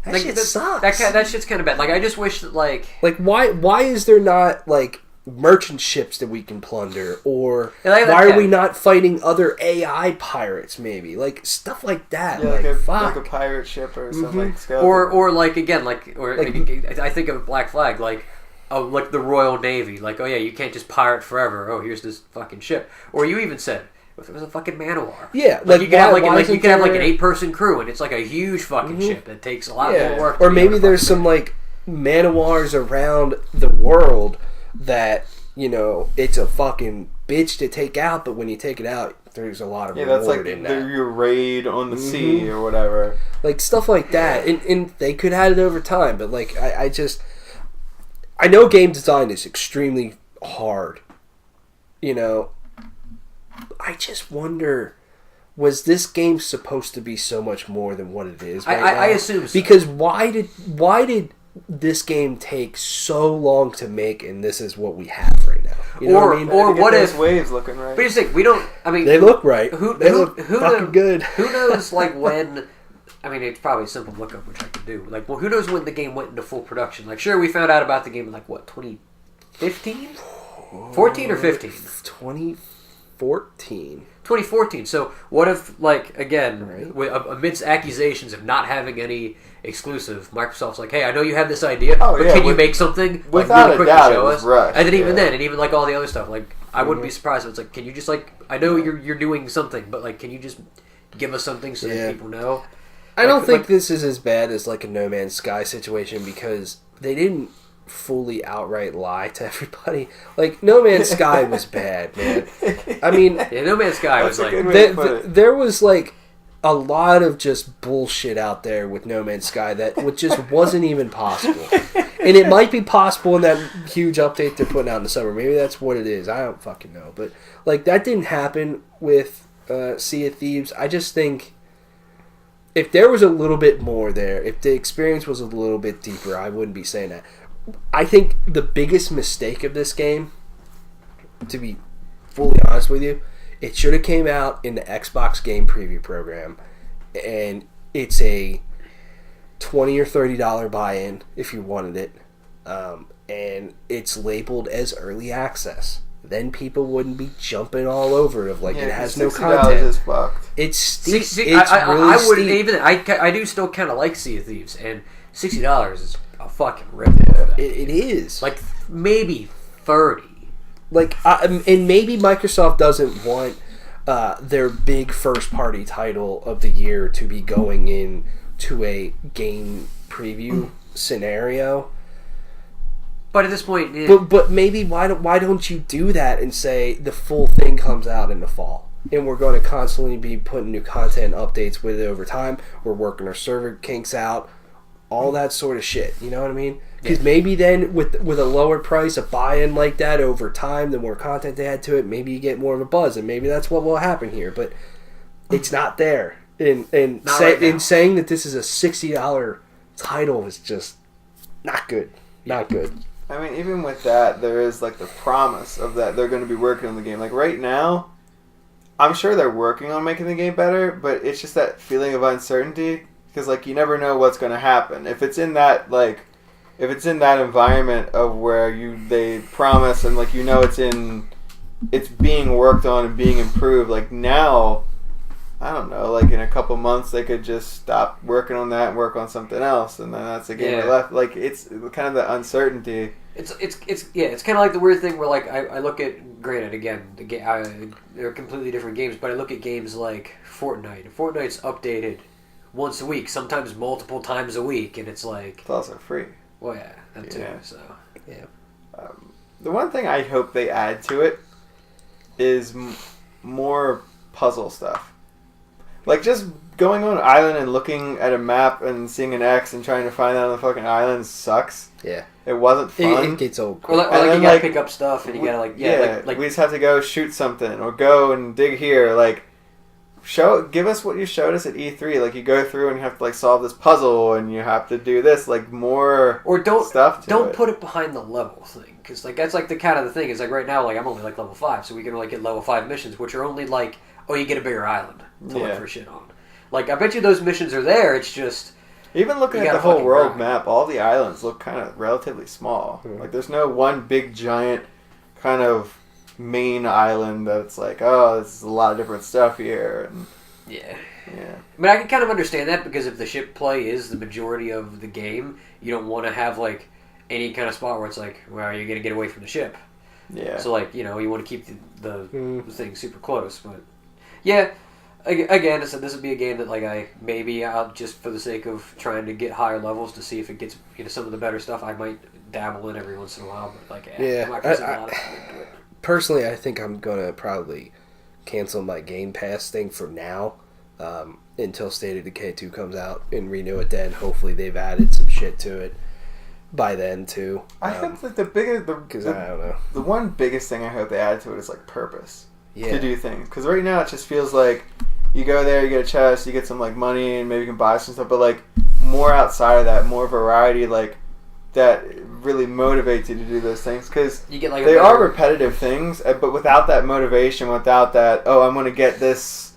that shit sucks. That shit's kind of bad. Like, I just wish that, like, why is there not, like, merchant ships that we can plunder, or like why are we not fighting other AI pirates? Maybe, like, stuff like that. Yeah, like a pirate ship or something. Like skeleton. or like, again, like, or like, I think of Black Flag, like the Royal Navy. Like, oh yeah, you can't just pirate forever. Oh, here's this fucking ship. Or you even said, if it was a fucking man of war. Yeah, like you could have you could have like an 8-person crew, and it's like a huge fucking ship that takes a lot more work. Or maybe there's some like man of wars around the world that, you know, it's a fucking bitch to take out, but when you take it out, there's a lot of reward that's like in that. Your raid on the sea or whatever. Like, stuff like that. And they could add it over time, but like, I know game design is extremely hard. You know, I just wonder, was this game supposed to be so much more than what it is right now? I assume so. Because why did this game take so long to make, and this is what we have right now? You know what I mean? Or what if waves looking right? But you think we don't? I mean, they look right. They look who fucking good. Who knows? Like, when? I mean, it's probably a simple lookup, which I could do. Like, well, who knows when the game went into full production? Like, sure, we found out about the game in like what, 2015, 14 or 15? 2014. 2014. So what if, like, again, amidst accusations of not having any exclusive, Microsoft's like, hey, I know you have this idea, but can you make something like really quick to show us? Rushed, and then even then, and even like all the other stuff, like, I wouldn't be surprised if it's like, can you just, like, I know you're doing something, but like, can you just give us something so that people know? I don't think this is as bad as like a No Man's Sky situation, because they didn't fully outright lie to everybody. Like, No Man's Sky was bad, man. I mean, No Man's Sky was like, there was like a lot of just bullshit out there with No Man's Sky that just wasn't even possible. And it might be possible in that huge update they're putting out in the summer. Maybe that's what it is. I don't fucking know. But like, that didn't happen with Sea of Thieves. I just think if there was a little bit more there, if the experience was a little bit deeper, I wouldn't be saying that. I think the biggest mistake of this game, to be fully honest with you, it should have came out in the Xbox Game Preview program, and it's a $20 or $30 buy-in if you wanted it, and it's labeled as early access. Then people wouldn't be jumping all over it of like, it has no content. Is fucked. It's steep. It's really I wouldn't steep. even. I do still kind of like Sea of Thieves, and $60 is a fucking rip. It is like maybe 30. Like, and maybe Microsoft doesn't want their big first party title of the year to be going in to a game preview scenario. But at this point, yeah. but maybe why don't you do that and say the full thing comes out in the fall, and we're going to constantly be putting new content updates with it over time. We're working our server kinks out, all that sort of shit. You know what I mean? Because maybe then with a lower price, a buy-in like that over time, the more content they add to it, maybe you get more of a buzz, and maybe that's what will happen here. But it's not there, and saying that this is a $60 title is just not good. Not good. I mean, even with that, there is like the promise of that they're going to be working on the game. Like right now, I'm sure they're working on making the game better, but it's just that feeling of uncertainty because like you never know what's going to happen. If it's in that environment of where they promise and like it's being worked on and being improved. Like now, I don't know. Like in a couple months, they could just stop working on that and work on something else, and then that's the game left. Like it's kind of the uncertainty. It's kind of like the weird thing where like I look at, granted again they're completely different games, but I look at games like Fortnite. Fortnite's updated once a week, sometimes multiple times a week, and it's like It's also free. Well, yeah, that too. Yeah. So yeah. The one thing I hope they add to it is more puzzle stuff. Like, just going on an island and looking at a map and seeing an X and trying to find that on the fucking island sucks. Yeah. It wasn't fun. It gets old Or quick. like you gotta pick up stuff and you gotta like we just have to go shoot something or go and dig here. Like, give us what you showed us at E3. Like, you go through and you have to like solve this puzzle and you have to do this. Like, more stuff. Don't put it behind the level thing, because like that's like the kind of the thing is like right now like I'm only like level 5, so we can like get level 5 missions, which are only like you get a bigger island to look for shit on. Like I bet you those missions are there. It's just even looking at the whole world map, all the islands look kind of relatively small. Mm-hmm. Like there's no one big giant kind of main island that's like, oh, this is a lot of different stuff here. And yeah. I mean, I can kind of understand that because if the ship play is the majority of the game, you don't want to have like any kind of spot where it's like, well, you're gonna get away from the ship. Yeah. So like you want to keep the thing super close, but yeah. Again, I said this would be a game that like I'll just for the sake of trying to get higher levels to see if it gets some of the better stuff. I might dabble in every once in a while, but like I'm not putting a lot of time into it. Personally, I think I'm gonna probably cancel my Game Pass thing for now until State of Decay 2 comes out and renew it. Then hopefully they've added some shit to it by then too. I think that I don't know. The one biggest thing I hope they add to it is like purpose to do things. Because right now it just feels like you go there, you get a chest, you get some like money, and maybe you can buy some stuff. But like more outside of that, more variety, like that really motivates you to do those things. Because they are repetitive things, but without that motivation, without that, I'm going to get this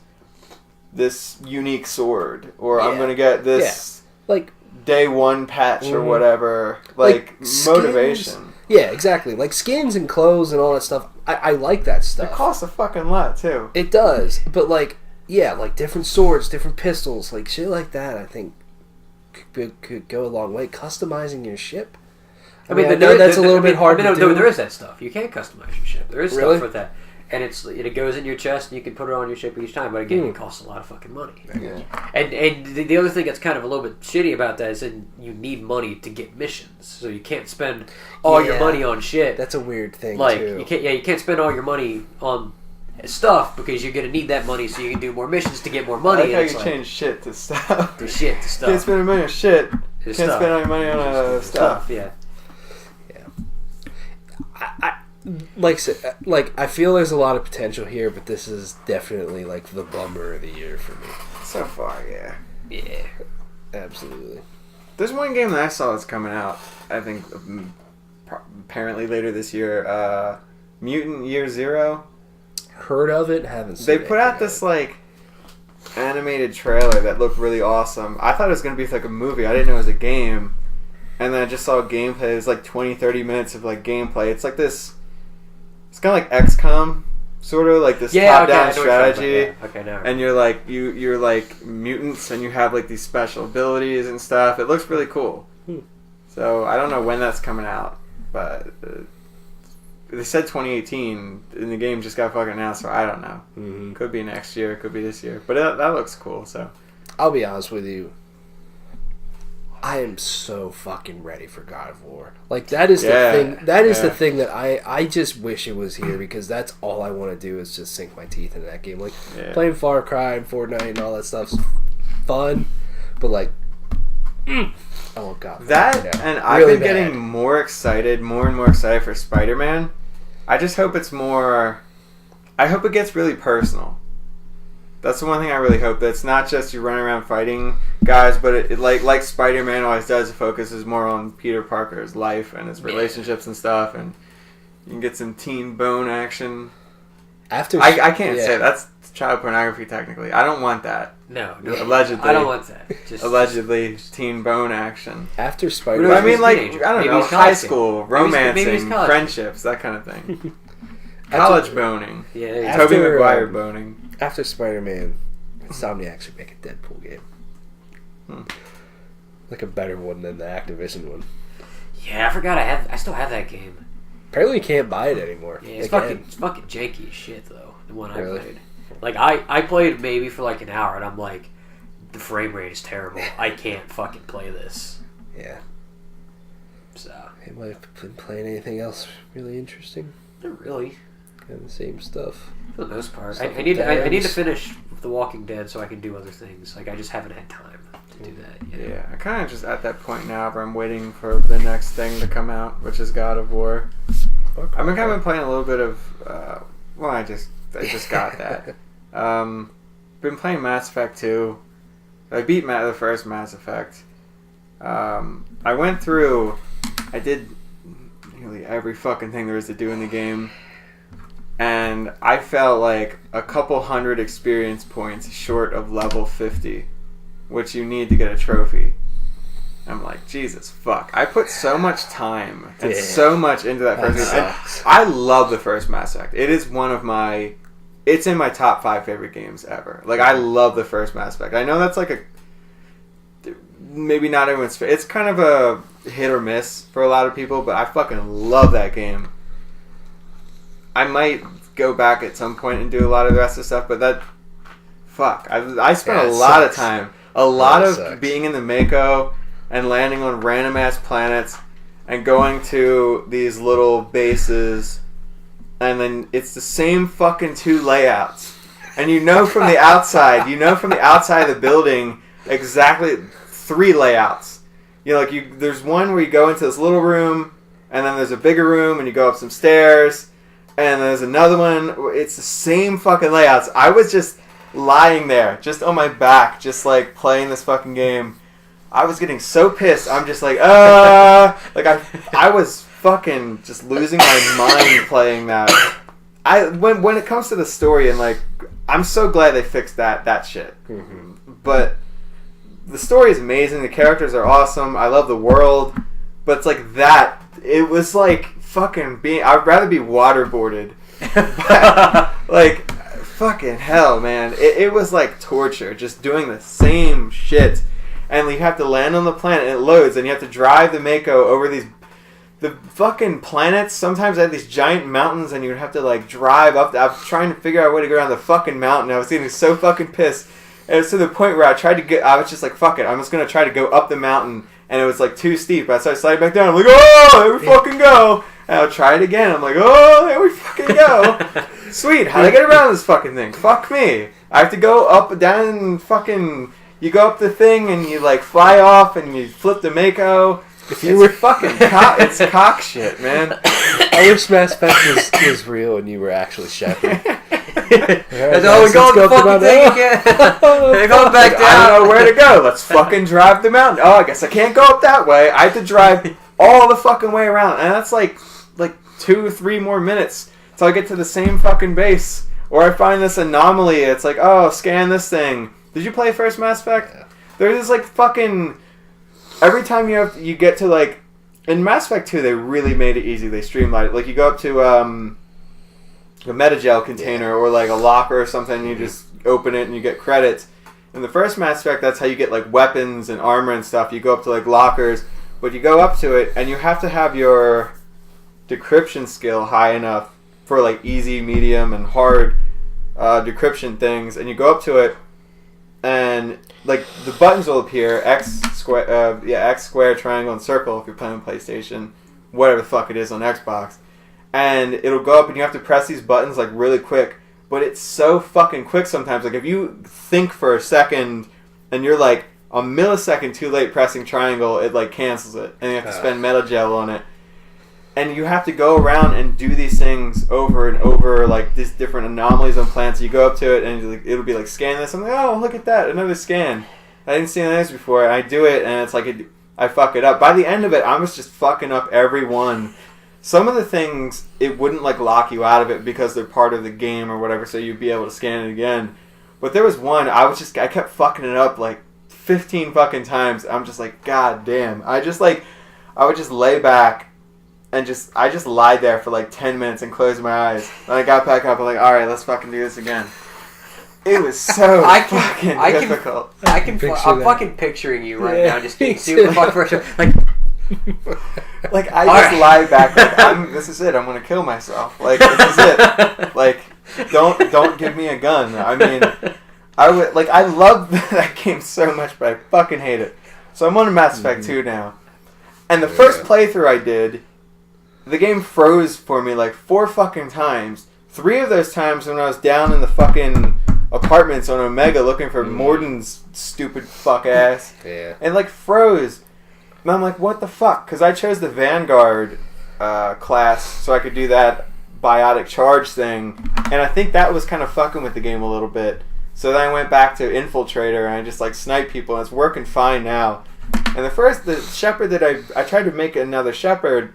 unique sword, or I'm going to get this like day one patch or whatever. Like motivation. Skins. Yeah, exactly. Like skins and clothes and all that stuff. I like that stuff. It costs a fucking lot too. It does, but like like different swords, different pistols, like shit like that. I think could go a long way. Customizing your ship. I mean, that's a little bit hard to do. There is that stuff. You can customize your ship. There is stuff for that. And it goes in your chest, and you can put it on your ship each time. But again, it costs a lot of fucking money. Yeah. And the other thing that's kind of a little bit shitty about that is that you need money to get missions, so you can't spend all your money on shit. That's a weird thing. Like too. you can't spend all your money on stuff because you're gonna need that money so you can do more missions to get more money. I like how you change shit to stuff. The shit to stuff. Can't spend money on shit. Can't spend all your money on stuff. Yeah. I feel there's a lot of potential here, but this is definitely like the bummer of the year for me. So far, yeah. Yeah. Absolutely. There's one game that I saw that's coming out, I think, apparently later this year. Mutant Year Zero. Heard of it, haven't seen it. They put out this, like, animated trailer that looked really awesome. I thought it was going to be like a movie. I didn't know it was a game. And then I just saw gameplay. It was like 20-30 minutes of like gameplay. It's like this... It's kind of like XCOM, sort of like this top-down strategy. Okay, now. And you're like you're like mutants, and you have like these special abilities and stuff. It looks really cool. So I don't know when that's coming out, but they said 2018, and the game just got fucking announced, so I don't know. Mm-hmm. Could be next year, could be this year. But that looks cool, so. I'll be honest with you. I am so fucking ready for God of War. Like, that is the thing. That is the thing that I just wish it was here, because that's all I want to do is just sink my teeth into that game. Like, playing Far Cry and Fortnite and all that stuff's fun, but like, I want God of War that, right now. and I've Really been getting more and more excited for Spider-Man. I just hope it's more... I hope it gets really personal. That's the one thing I really hope. That it's not just you running around fighting guys, but it like Spider-Man always does, it focuses more on Peter Parker's life and his relationships and stuff, and you can get some teen bone action. After I can't say that's child pornography technically. I don't want that. No. Allegedly. I don't want that. Just allegedly teen bone action. After But Spider-Man, I mean, like, teenager. I don't Maybe know, he's high college school, kid. Maybe he's romancing, college friendships, that kind of thing. College boning. Yeah. After, Tobey Maguire boning. after Spider-Man, Insomniac should make a Deadpool game. Like a better one than the Activision one. Yeah, I forgot I still have that game. Apparently you can't buy it anymore. Yeah, it's Again. fucking janky as shit though. The one I Really? played. Like I played maybe for like an hour, and I'm like, the frame rate is terrible. I can't fucking play this. Yeah. So Have I been playing anything else really interesting? not really, Kind of the same stuff. for the most part. Stuff I with need to dams. finish The Walking Dead so I can do other things. Like I just haven't had time to do that. You know? Yeah, I kind of just at that point now where I'm waiting for the next thing to come out, which is God of War. I've been playing a little bit of, well, I just got that. Been playing Mass Effect 2. I beat the first Mass Effect. I went through, I did nearly every fucking thing there is to do in the game, and I felt like a couple hundred experience points short of level 50, which you need to get a trophy. I'm like, Jesus fuck. I put so much time and so much into that first game. And I love the first Mass Effect. It is one of my... It's in my top 5 favorite games ever. Like, I love the first Mass Effect. I know that's like a... Maybe not everyone's... It's kind of a hit or miss for a lot of people, but I fucking love that game. I might go back at some point and do a lot of the rest of the stuff, but that... Fuck. I spent a lot of time. A lot of being in the Mako... and landing on random ass planets and going to these little bases, and then it's the same fucking 2 layouts, and you know from the outside of the building exactly 3 layouts. You know, like there's one where you go into this little room, and then there's a bigger room, and you go up some stairs, and there's another one. It's the same fucking layouts. I was just lying there, just on my back, just like playing this fucking game. I was getting so pissed. I'm just like, like I was fucking just losing my mind playing that. When it comes to the story, and like, I'm so glad they fixed that shit. Mm-hmm. But the story is amazing. The characters are awesome. I love the world. But it's like that. It was like fucking being. I'd rather be waterboarded. Like, fucking hell, man. It was like torture, just doing the same shit. And you have to land on the planet, and it loads, and you have to drive the Mako over the fucking planets. Sometimes I had these giant mountains, and you would have to like drive up. I was trying to figure out a way to go around the fucking mountain. I was getting so fucking pissed. And it was to the point where I was just like, fuck it, I'm just gonna try to go up the mountain, and it was like too steep. I started sliding back down. I'm like, oh, there we fucking go. And I'll try it again. I'm like, oh, there we fucking go. Sweet, how do I get around this fucking thing? Fuck me. I have to go up, down, and fucking... You go up the thing and you like fly off and you flip the Mako. If you were fucking it's cock shit, man. I wish Mass Effect was real and you were actually Shepard. That's all we go the fucking thing again. They're going back down. I don't know where to go. Let's fucking drive the mountain. Oh, I guess I can't go up that way. I have to drive all the fucking way around, and that's like 2-3 more minutes till I get to the same fucking base. Or I find this anomaly. It's like, oh, scan this thing. Did you play first Mass Effect? Yeah. There's this like fucking... Every time you get to like... In Mass Effect 2, they really made it easy. They streamlined it. Like you go up to a metagel container or like a locker or something, and you just open it and you get credits. In the first Mass Effect, that's how you get like weapons and armor and stuff. You go up to like lockers, but you go up to it and you have to have your decryption skill high enough for like easy, medium, and hard decryption things, and you go up to it, and like the buttons will appear: X square, triangle, and circle if you're playing on PlayStation, whatever the fuck it is on Xbox, and it'll go up, and you have to press these buttons like really quick. But it's so fucking quick sometimes. Like if you think for a second, and you're like a millisecond too late pressing triangle, it like cancels it, and you have to spend meta gel on it. And you have to go around and do these things over and over, like these different anomalies on plants. You go up to it, and it'll be like, scan this. I'm like, oh, look at that, another scan. I didn't see any of this before. And I do it, and it's like I fuck it up. By the end of it, I was just fucking up every one. Some of the things, it wouldn't like lock you out of it because they're part of the game or whatever, so you'd be able to scan it again. But there was one, I kept fucking it up like 15 fucking times. I'm just like, god damn. I would just lay back. And I just lied there for like 10 minutes and closed my eyes. And I got back up and like, alright, let's fucking do this again. It was so fucking difficult. I'm fucking picturing you right now, just getting super fucking frustrated. Like I just lied back like, this is it, I'm gonna kill myself. Like, this is it. Like, don't give me a gun. I mean, I love that game so much, but I fucking hate it. So I'm on Mass Effect 2 now. And the first playthrough I did, the game froze for me like 4 fucking times. 3 of those times when I was down in the fucking apartments on Omega looking for Morden's stupid fuck ass. Yeah. And like froze. And I'm like, what the fuck? Because I chose the Vanguard class so I could do that biotic charge thing. And I think that was kind of fucking with the game a little bit. So then I went back to Infiltrator and I just like sniped people, and it's working fine now. And the Shepherd that I tried to make another Shepherd,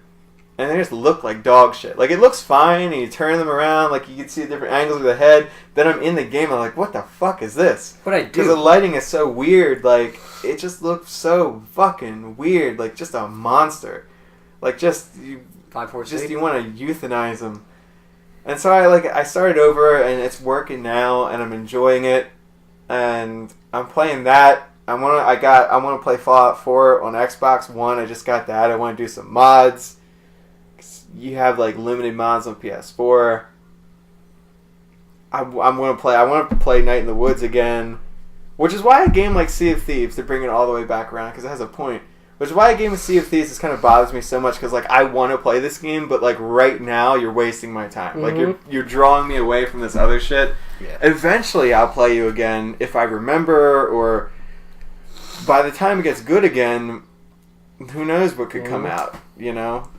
and they just look like dog shit. Like, it looks fine, and you turn them around, like, you can see different angles of the head. Then I'm in the game, I'm like, what the fuck is this? What I do? Because the lighting is so weird, like, it just looks so fucking weird, like, just a monster. Like, just, you want to euthanize them. And so I started over, and it's working now, and I'm enjoying it, and I'm playing that. I want to play Fallout 4 on Xbox One. I just got that. I want to do some mods. You have like limited mods on PS4. I want to play Night in the Woods again, which is why a game like Sea of Thieves, to bring it all the way back around because it has a point. Which is why a game of Sea of Thieves just kind of bothers me so much because like I want to play this game, but like right now you're wasting my time. Mm-hmm. Like you're drawing me away from this other shit. Yeah. Eventually I'll play you again if I remember, or by the time it gets good again, who knows what could come out, you know?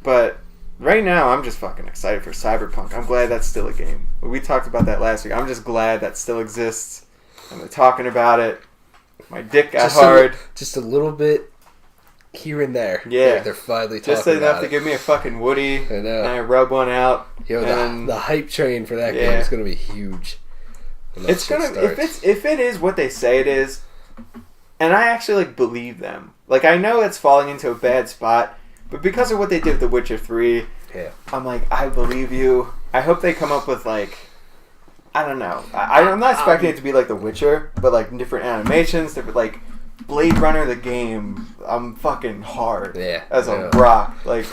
But right now, I'm just fucking excited for Cyberpunk. I'm glad that's still a game. We talked about that last week. I'm just glad that still exists. And they're talking about it. My dick got hard. Just a little bit here and there. Yeah. They're finally talking about it. Just enough to give me a fucking Woody. I know. And I rub one out. Yo, the hype train for that game is going to be huge. It's going to... If it is what they say it is, and I actually like believe them. Like, I know it's falling into a bad spot, but because of what they did with The Witcher 3, I'm like, I believe you. I hope they come up with, like, I don't know. I'm not expecting it to be like The Witcher, but, like, different animations, different, like, Blade Runner the game. I'm fucking hard as a rock. Like,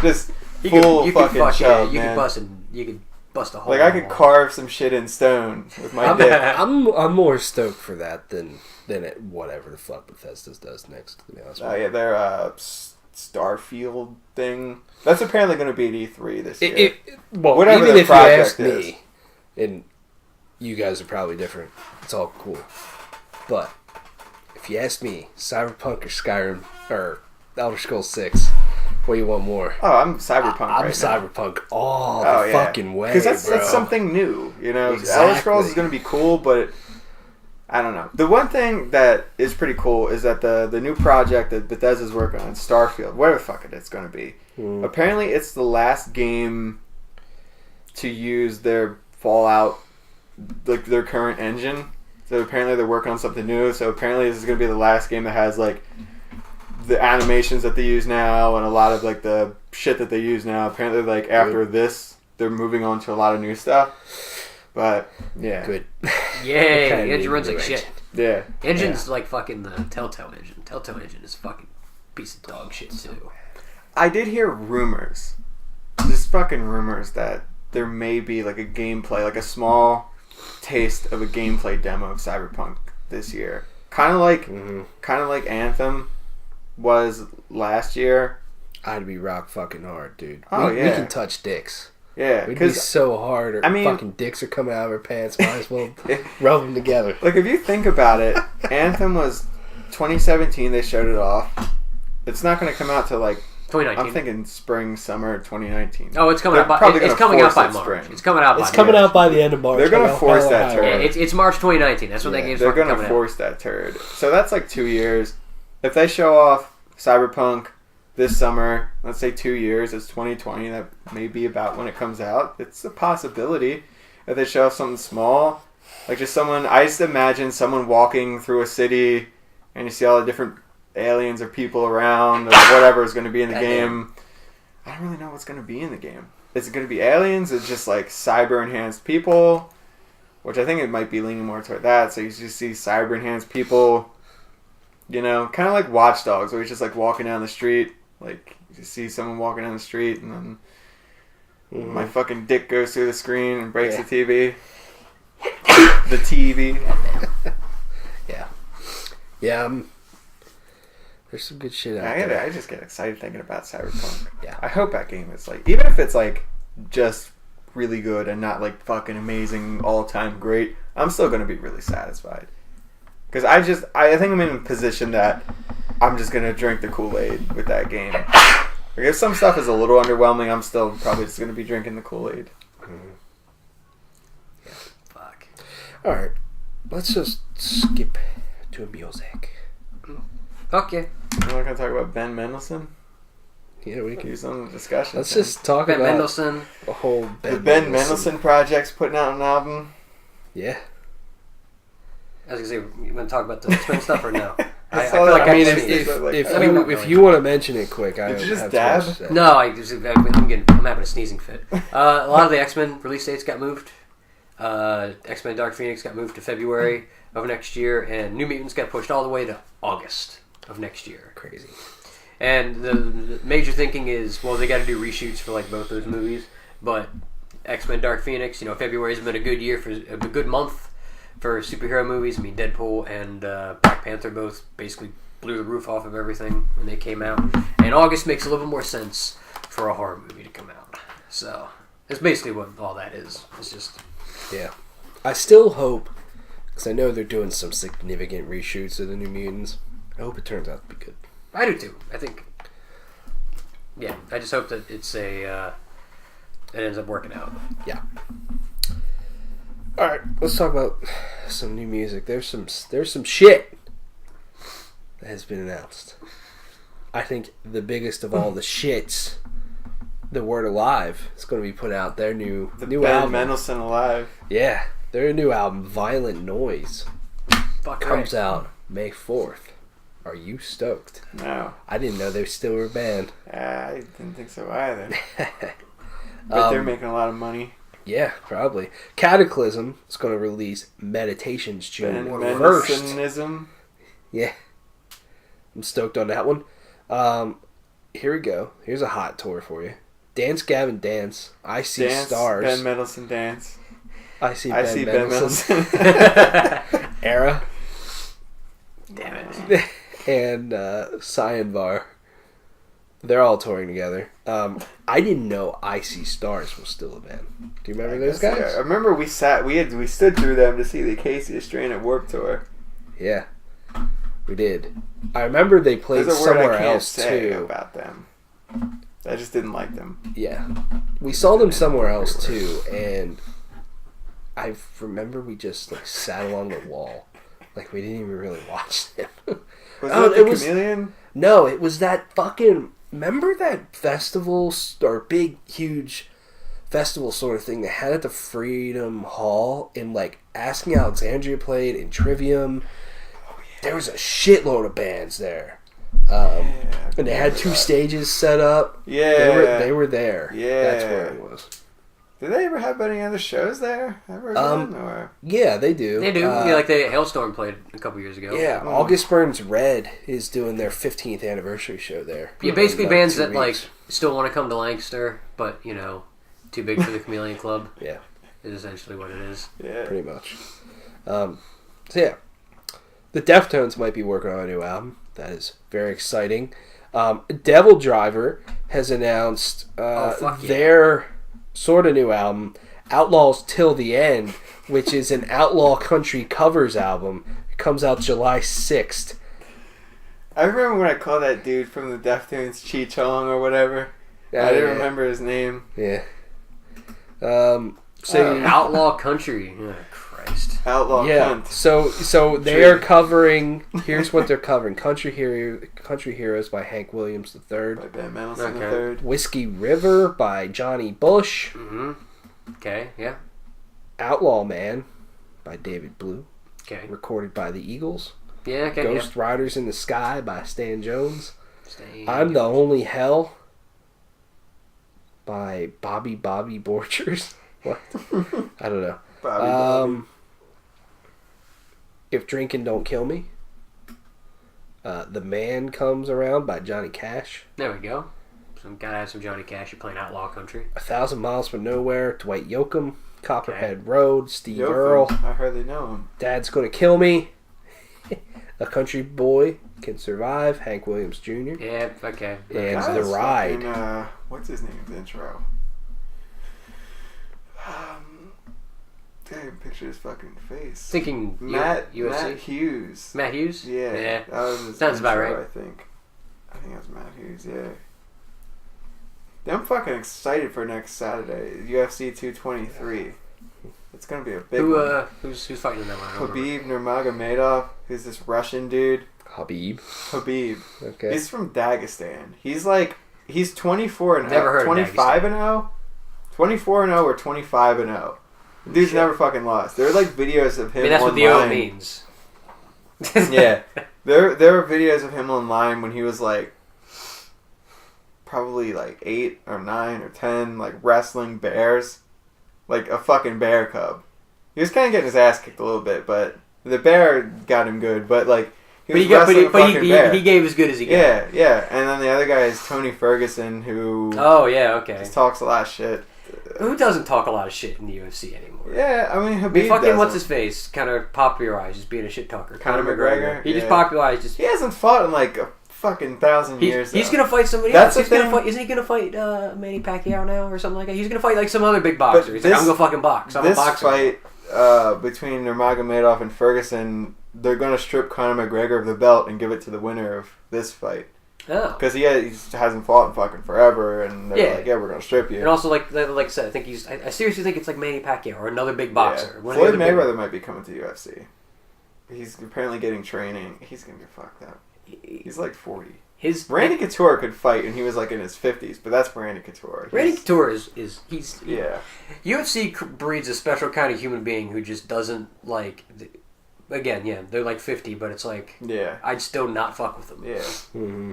just full fucking chub, man. You can bust a hole. Like, I could carve some shit in stone with my dick. I'm more stoked for that than whatever the fuck Bethesda does next, to be honest with you. Yeah, their Starfield thing. That's apparently going to be at E3 this year. Whatever even if you ask me, and you guys are probably different, it's all cool. But if you ask me, Cyberpunk or Skyrim or Elder Scrolls 6, what do you want more? Oh, I'm Cyberpunk. I'm Cyberpunk all the fucking way. Because that's something new, you know. Exactly. Elder Scrolls is going to be cool, but I don't know. The one thing that is pretty cool is that the new project that Bethesda's working on, Starfield, whatever the fuck it's going to be. Apparently, it's the last game to use their Fallout, like their current engine. So apparently they're working on something new. So apparently this is going to be the last game that has like the animations that they use now and a lot of like the shit that they use now. Apparently, like after this, they're moving on to a lot of new stuff. But yeah, good. Yay! The engine runs like shit. Yeah, engine's like fucking the Telltale engine. Telltale engine is fucking piece of dog shit too. I did hear rumors, just fucking rumors, that there may be like a gameplay, like a small taste of a gameplay demo of Cyberpunk this year. Kind of like Anthem was last year. I'd be rock fucking hard, dude. Oh, we can touch dicks. Yeah, we'd be so hard. Fucking dicks are coming out of our pants. Might as well rub them together. Like, if you think about it, Anthem was 2017. They showed it off. It's not going to come out till like 2019. I'm thinking spring, summer 2019. Oh, it's coming out. It's coming out by March. Spring. It's coming out. It's coming out by the end of March. They're going to force that turd. Yeah, it's March 2019. That's when that game's they're going to force that turd. So that's like 2 years. If they show off Cyberpunk this summer, let's say 2 years, it's 2020. That may be about when it comes out. It's a possibility. If they show off something small, like just someone, I just imagine someone walking through a city, and you see all the different aliens or people around or whatever is going to be in the game. I don't really know what's going to be in the game. Is it going to be aliens? Is it just like cyber enhanced people? Which I think it might be leaning more toward that. So you just see cyber enhanced people, you know, kind of like Watch Dogs, where you're just like walking down the street, like you just see someone walking down the street, and then my fucking dick goes through the screen and breaks the TV. The TV. Yeah. There's some good shit out there. I just get excited thinking about Cyberpunk. Yeah. I hope that game is like, even if it's like just really good and not like fucking amazing, all time great, I'm still gonna be really satisfied. Because I think I'm in a position that I'm just gonna drink the Kool-Aid with that game. Like if some stuff is a little underwhelming, I'm still probably just gonna be drinking the Kool-Aid. Yeah. Fuck. All right, let's just skip to music. Fuck yeah. We're not gonna talk about Ben Mendelsohn. Yeah, we can use some discussion. Let's just talk Ben about Mendelsohn. The whole Ben Mendelsohn project's putting out an album. Yeah. I was gonna say, you want to talk about the X-Men stuff or no? I feel like if you want to mention it quick, did you just dab? No, I'm having a sneezing fit. A lot of the X-Men release dates got moved. X-Men Dark Phoenix got moved to February of next year, and New Mutants got pushed all the way to August of next year. Crazy. And the major thinking is, well, they got to do reshoots for like both those movies, but X-Men Dark Phoenix, February's been a good year for a good month for superhero movies. I mean, Deadpool and Black Panther both basically blew the roof off of everything when they came out. And August makes a little bit more sense for a horror movie to come out. So that's basically what all that is. It's just... Yeah. I still hope, because I know they're doing some significant reshoots of the New Mutants, I hope it turns out to be good. I do too. I think... Yeah, I just hope that it's it ends up working out. Yeah. Alright, let's talk about some new music. There's some shit that has been announced. I think the biggest of all the shits, The Word Alive, is going to be put out their new Ben album. Mendelsohn Alive. Yeah, their new album, Violent Noise, comes right. out May 4th. Are you stoked? No. I didn't know they still were a band. I didn't think so either. But they're making a lot of money. Yeah, probably. Cataclysm is going to release Meditations June 1st. Mendelsonism. Yeah. I'm stoked on that one. Here we go. Here's a hot tour for you. Dance Gavin Dance. I See Stars. Ben Mendelsohn Dance. I see Ben Mendelsohn. Era. Damn it. And Cyan Bar. They're all touring together. I didn't know I See Stars was still a band. Do you remember those guys? Yeah. I remember we stood through them to see the Acacia Strain at Warped Tour. Yeah, we did. I remember they played There's a word somewhere I can't else say too. about them. I just didn't like them. Yeah, we saw them somewhere else too, and I remember we just like sat along the wall, like we didn't even really watch them. Was it the Chameleon? No, it was that fucking. Remember that festival or big, huge festival sort of thing they had at the Freedom Hall in like Asking Alexandria played in Trivium. Oh, yeah. There was a shitload of bands there. And they had two stages set up. Yeah. They were there. Yeah. That's where it was. Did they ever have any other shows there ever again? Or? Yeah, they do. They do. Yeah, like the Hailstorm played a couple years ago. Yeah, August Burns Red is doing their 15th anniversary show there. Yeah, basically in, bands 2 that weeks. like still want to come to Lancaster, but too big for the Chameleon Club. Yeah, is essentially what it is. Yeah, pretty much. So yeah, the Deftones might be working on a new album. That is very exciting. Devil Driver has announced their sort of new album, Outlaws Till the End, which is an outlaw country covers album. It comes out July 6th. I remember when I called that dude from the Deftones Chi Chong or whatever. I didn't remember his name. Yeah. Outlaw country. Oh, Christ. Outlaw cunt. So they are covering. Here's what they're covering: Country Heroes by Hank Williams III. By Ben Mendelsohn III. Whiskey River by Johnny Bush. Mm-hmm. Okay. Yeah. Outlaw Man by David Blue. Okay. Recorded by the Eagles. Yeah. Okay. Ghost Riders in the Sky by Stan Jones. I'm the Only Hell by Bobby Borchers. What? I don't know. Bobby. If Drinking Don't Kill Me. The Man Comes Around by Johnny Cash. There we go. Gotta have some Johnny Cash. You're playing outlaw country. 1,000 Miles from Nowhere, Dwight Yoakam. Copperhead Road, Steve Yoakam. Earle. I hardly know him. Dad's Gonna Kill Me. A Country Boy Can Survive, Hank Williams Jr. Yeah, okay. And The Ride. Fucking, what's his name's intro? I can picture his fucking face. Thinking Matt UFC? Hughes. Matt Hughes? Yeah. That was his Sounds about intro, right. I think that was Matt Hughes, yeah. I'm fucking excited for next Saturday. UFC 223. It's gonna be a big one. Who's fighting in that one? Habib Nurmagomedov, who's this Russian dude. Habib. Okay. He's from Dagestan. He's 24 and Never heard of 25 and 0. 24 and 0 or 25 and 0. Dude's never fucking lost. There are like videos of him. That's online. what the O means. Yeah, there are videos of him online when he was like probably like 8 or 9 or 10, like wrestling bears, like a fucking bear cub. He was kind of getting his ass kicked a little bit, but the bear got him good. But like he gave as good as he got. Yeah. And then the other guy is Tony Ferguson, who just talks a lot of shit. Who doesn't talk a lot of shit in the UFC anymore? Yeah, I mean, Habib fucking what's his face kind of popularized just being a shit talker. Conor McGregor. He just popularized. He hasn't fought in like a fucking 1,000 years. He's gonna fight somebody else. Isn't he gonna fight Manny Pacquiao now or something like that? He's gonna fight like some other big boxer. He's like, I'm gonna fucking box. I'm a boxer. This fight between Nurmagomedov and Ferguson, they're gonna strip Conor McGregor of the belt and give it to the winner of this fight. Oh. Because he hasn't fought in fucking forever, and they're like, we're gonna strip you. And also, like I said, I think I seriously think it's like Manny Pacquiao or another big boxer. Yeah. Floyd Mayweather might be coming to UFC. He's apparently getting training. He's gonna get fucked up. He's like 40. Randy Couture could fight, and he was like in his 50s, but that's Randy Couture. Randy Couture is UFC breeds a special kind of human being who just doesn't like. Again, yeah, they're like 50, but it's like I'd still not fuck with them. Yeah. Mm-hmm.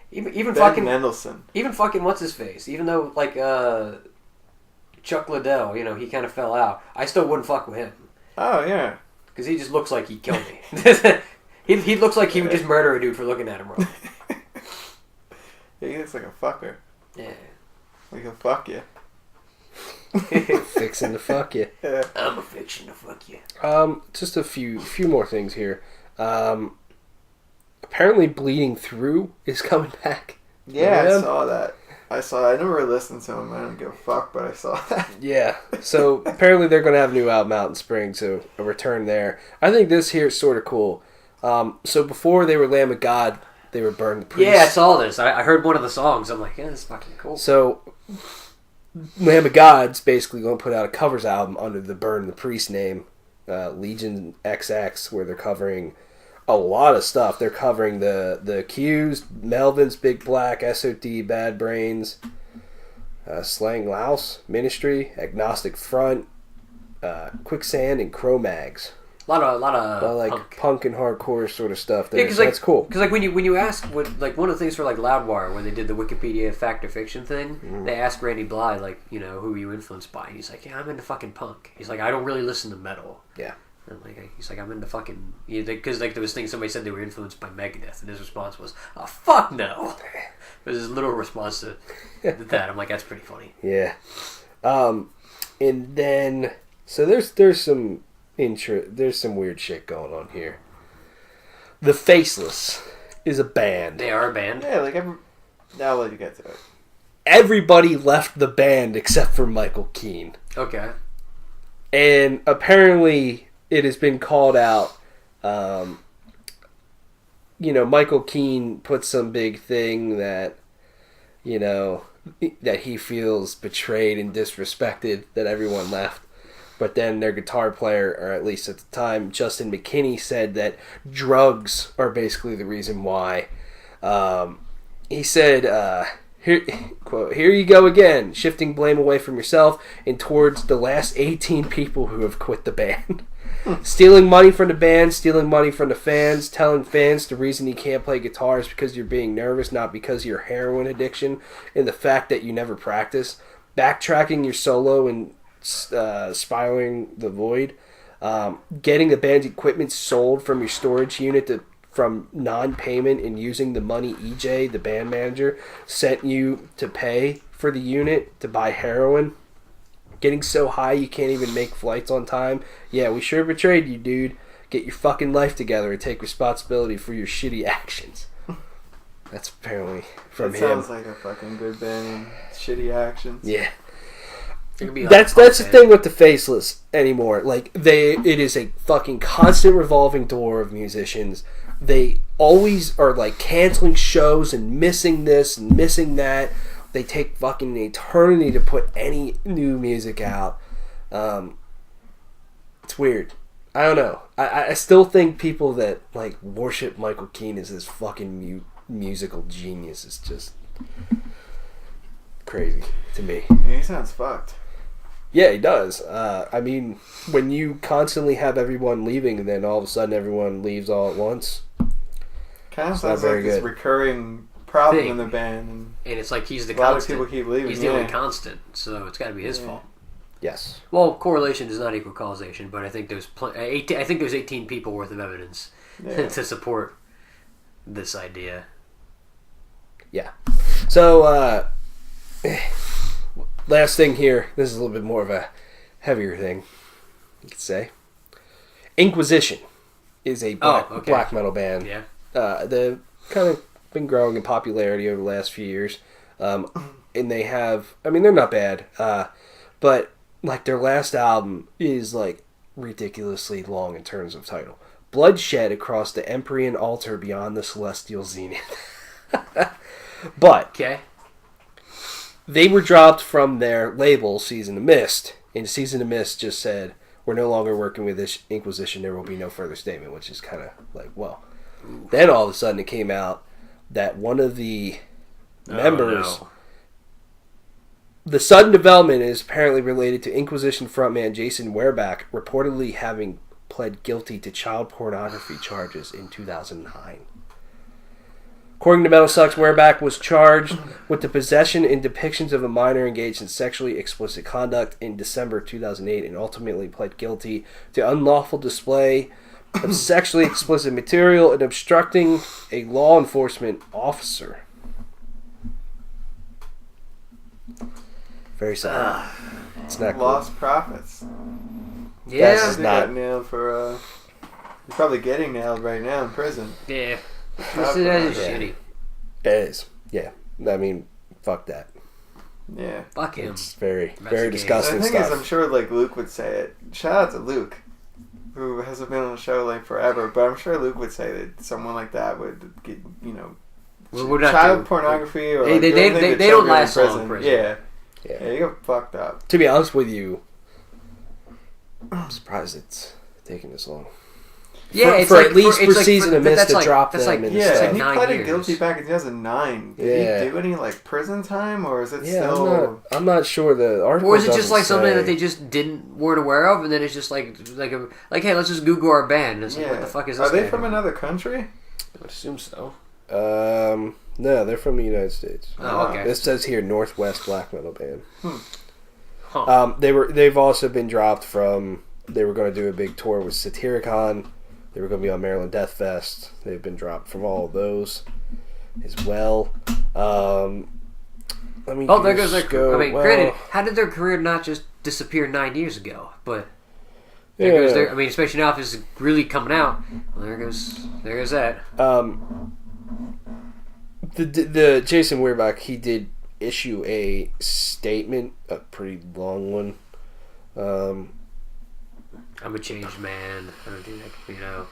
Even Ben fucking Mendelsohn. Even fucking what's his face? Even though like Chuck Liddell, he kind of fell out. I still wouldn't fuck with him. Oh yeah. Because he just looks like he'd kill me. he looks like he would just murder a dude for looking at him wrong. Yeah, he looks like a fucker. Yeah. Like he'll fuck you. Fixing to fuck you. Yeah. I'm a fiction to fuck you. Just a few more things here. Apparently, Bleeding Through is coming back. Yeah, I saw that. I never listened to him. I don't give a fuck, but I saw that. Yeah. So apparently they're going to have a new album out in spring, so a return there. I think this here is sort of cool. So before they were Lamb of God, they were Burn the Priest. Yeah, I saw this. I heard one of the songs. I'm like, yeah, this is fucking cool. So Lamb of God's basically going to put out a covers album under the Burn the Priest name, Legion XX, where they're covering a lot of stuff. They're covering the Accused, Melvins, Big Black, SOD, Bad Brains, Slang Louse, Ministry, Agnostic Front, Quicksand, and Cro-Mags. A lot of like punk and hardcore sort of stuff. Yeah, That's cool. Because like when you ask what like one of the things for like Loudwire when they did the Wikipedia fact or fiction thing, they asked Randy Blythe like who are you influenced by? And he's like, yeah, I'm into fucking punk. He's like, I don't really listen to metal. Yeah. And he's like, I'm into fucking because like there was things somebody said they were influenced by Megadeth, and his response was, oh fuck no. It was his little response to that. I'm like, that's pretty funny. Yeah. And then so there's some weird shit going on here. The Faceless is a band. They are a band. Yeah, like now I'll let you get to it. Everybody left the band except for Michael Keane. Okay. And apparently it has been called out. Michael Keane put some big thing that, that he feels betrayed and disrespected that everyone left. But then their guitar player, or at least at the time, Justin McKinney, said that drugs are basically the reason why. He said, here, quote, "Here you go again, shifting blame away from yourself and towards the last 18 people who have quit the band. Stealing money from the band, stealing money from the fans, telling fans the reason you can't play guitar is because you're being nervous, not because of your heroin addiction and the fact that you never practice. Backtracking your solo and spiraling the void. Getting the band's equipment sold from your storage unit from non-payment and using the money EJ, the band manager, sent you to pay for the unit to buy heroin. Getting so high you can't even make flights on time. Yeah, we sure betrayed you, dude. Get your fucking life together and take responsibility for your shitty actions." That's apparently from him. Sounds like a fucking good band name. Shitty actions. Yeah. That's the thing with the Faceless anymore. Like it is a fucking constant revolving door of musicians. They always are like canceling shows and missing this and missing that. They take fucking an eternity to put any new music out. It's weird. I don't know. I still think people that like worship Michael Keane as this fucking musical genius is just crazy to me. Yeah, he sounds fucked. Yeah, he does. I mean, when you constantly have everyone leaving and then all of a sudden everyone leaves all at once. Kind of sounds like this recurring problem in the band. And it's like he's the constant. A lot constant. of people keep leaving. He's the only constant, so it's got to be his fault. Yes. Well, correlation does not equal causation, but I think there's 18 people worth of evidence to support this idea. Yeah. So, last thing here. This is a little bit more of a heavier thing, you could say. Inquisition is a black metal band. Yeah. They've kind of been growing in popularity over the last few years. And they have, I mean, they're not bad. But, like, their last album is, like, ridiculously long in terms of title. Bloodshed Across the Empyrean Altar Beyond the Celestial Zenith. But they were dropped from their label, Season of Mist, and Season of Mist just said, "We're no longer working with this Inquisition, there will be no further statement," which is kind of like, well. Then all of a sudden it came out that one of the members, the sudden development is apparently related to Inquisition frontman Jason Wehrback reportedly having pled guilty to child pornography charges in 2009. According to Metal Sucks, Wehrback was charged with the possession and depictions of a minor engaged in sexually explicit conduct in December 2008 and ultimately pled guilty to unlawful display of sexually explicit material and obstructing a law enforcement officer. Very sad. It's not lost cool. profits. Yeah. He got nailed for... he's probably getting nailed right now in prison. Yeah. That is shitty. It is. Yeah. I mean, fuck that. Yeah. Fuck him. It's very disgusting the thing stuff. is, I'm sure like Luke would say it. Shout out to Luke, who hasn't been on the show like forever, but I'm sure Luke would say that someone like that would get, child pornography or they don't last long in prison. Yeah, you got fucked up. To be honest with you, I'm surprised it's taking this long. Yeah, for at least for season of mist to drop them. Like, and yeah, stuff. and he pleaded guilty back in 2009. Did he do any like prison time, or is it still? I'm not sure. The article or is it just like say. something that they just weren't aware of, and then it's just like hey, let's just Google our band. It's like, what the fuck is this? Are they from another country? I would assume so. No, they're from the United States. Oh, okay. It says here Northwest black metal band. Huh. They've also been dropped from. They were going to do a big tour with Satyricon. They were going to be on Maryland Death Fest. They've been dropped from all of those as well. Let me. Oh, there goes their career. I mean, granted, how did their career not just disappear 9 years ago? But there goes their. I mean, especially now if it's really coming out. Well, there goes that. The Jason Weirback, he did issue a statement, a pretty long one. I'm a changed man. I don't do that,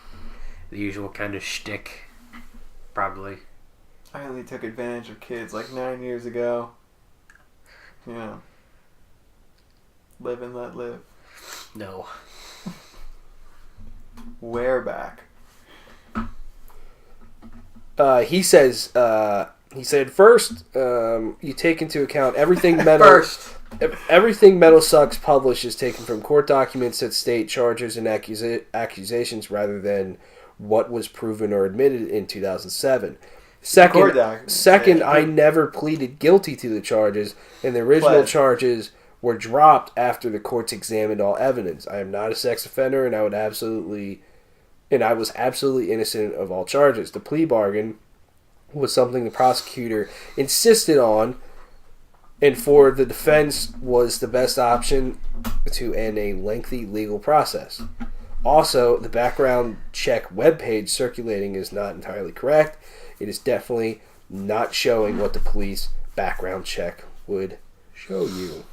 the usual kind of shtick. Probably. I only took advantage of kids like 9 years ago. Yeah. Live and let live. No. Weirback. He said first, you take into account everything metal. Everything Metal Sucks published is taken from court documents that state charges and accusations rather than what was proven or admitted in 2007. Second, I never pleaded guilty to the charges, and the original charges were dropped after the courts examined all evidence. I am not a sex offender, and I was absolutely innocent of all charges. The plea bargain was something the prosecutor insisted on, and for the defense was the best option to end a lengthy legal process. Also, the background check webpage circulating is not entirely correct. It is definitely not showing what the police background check would show you.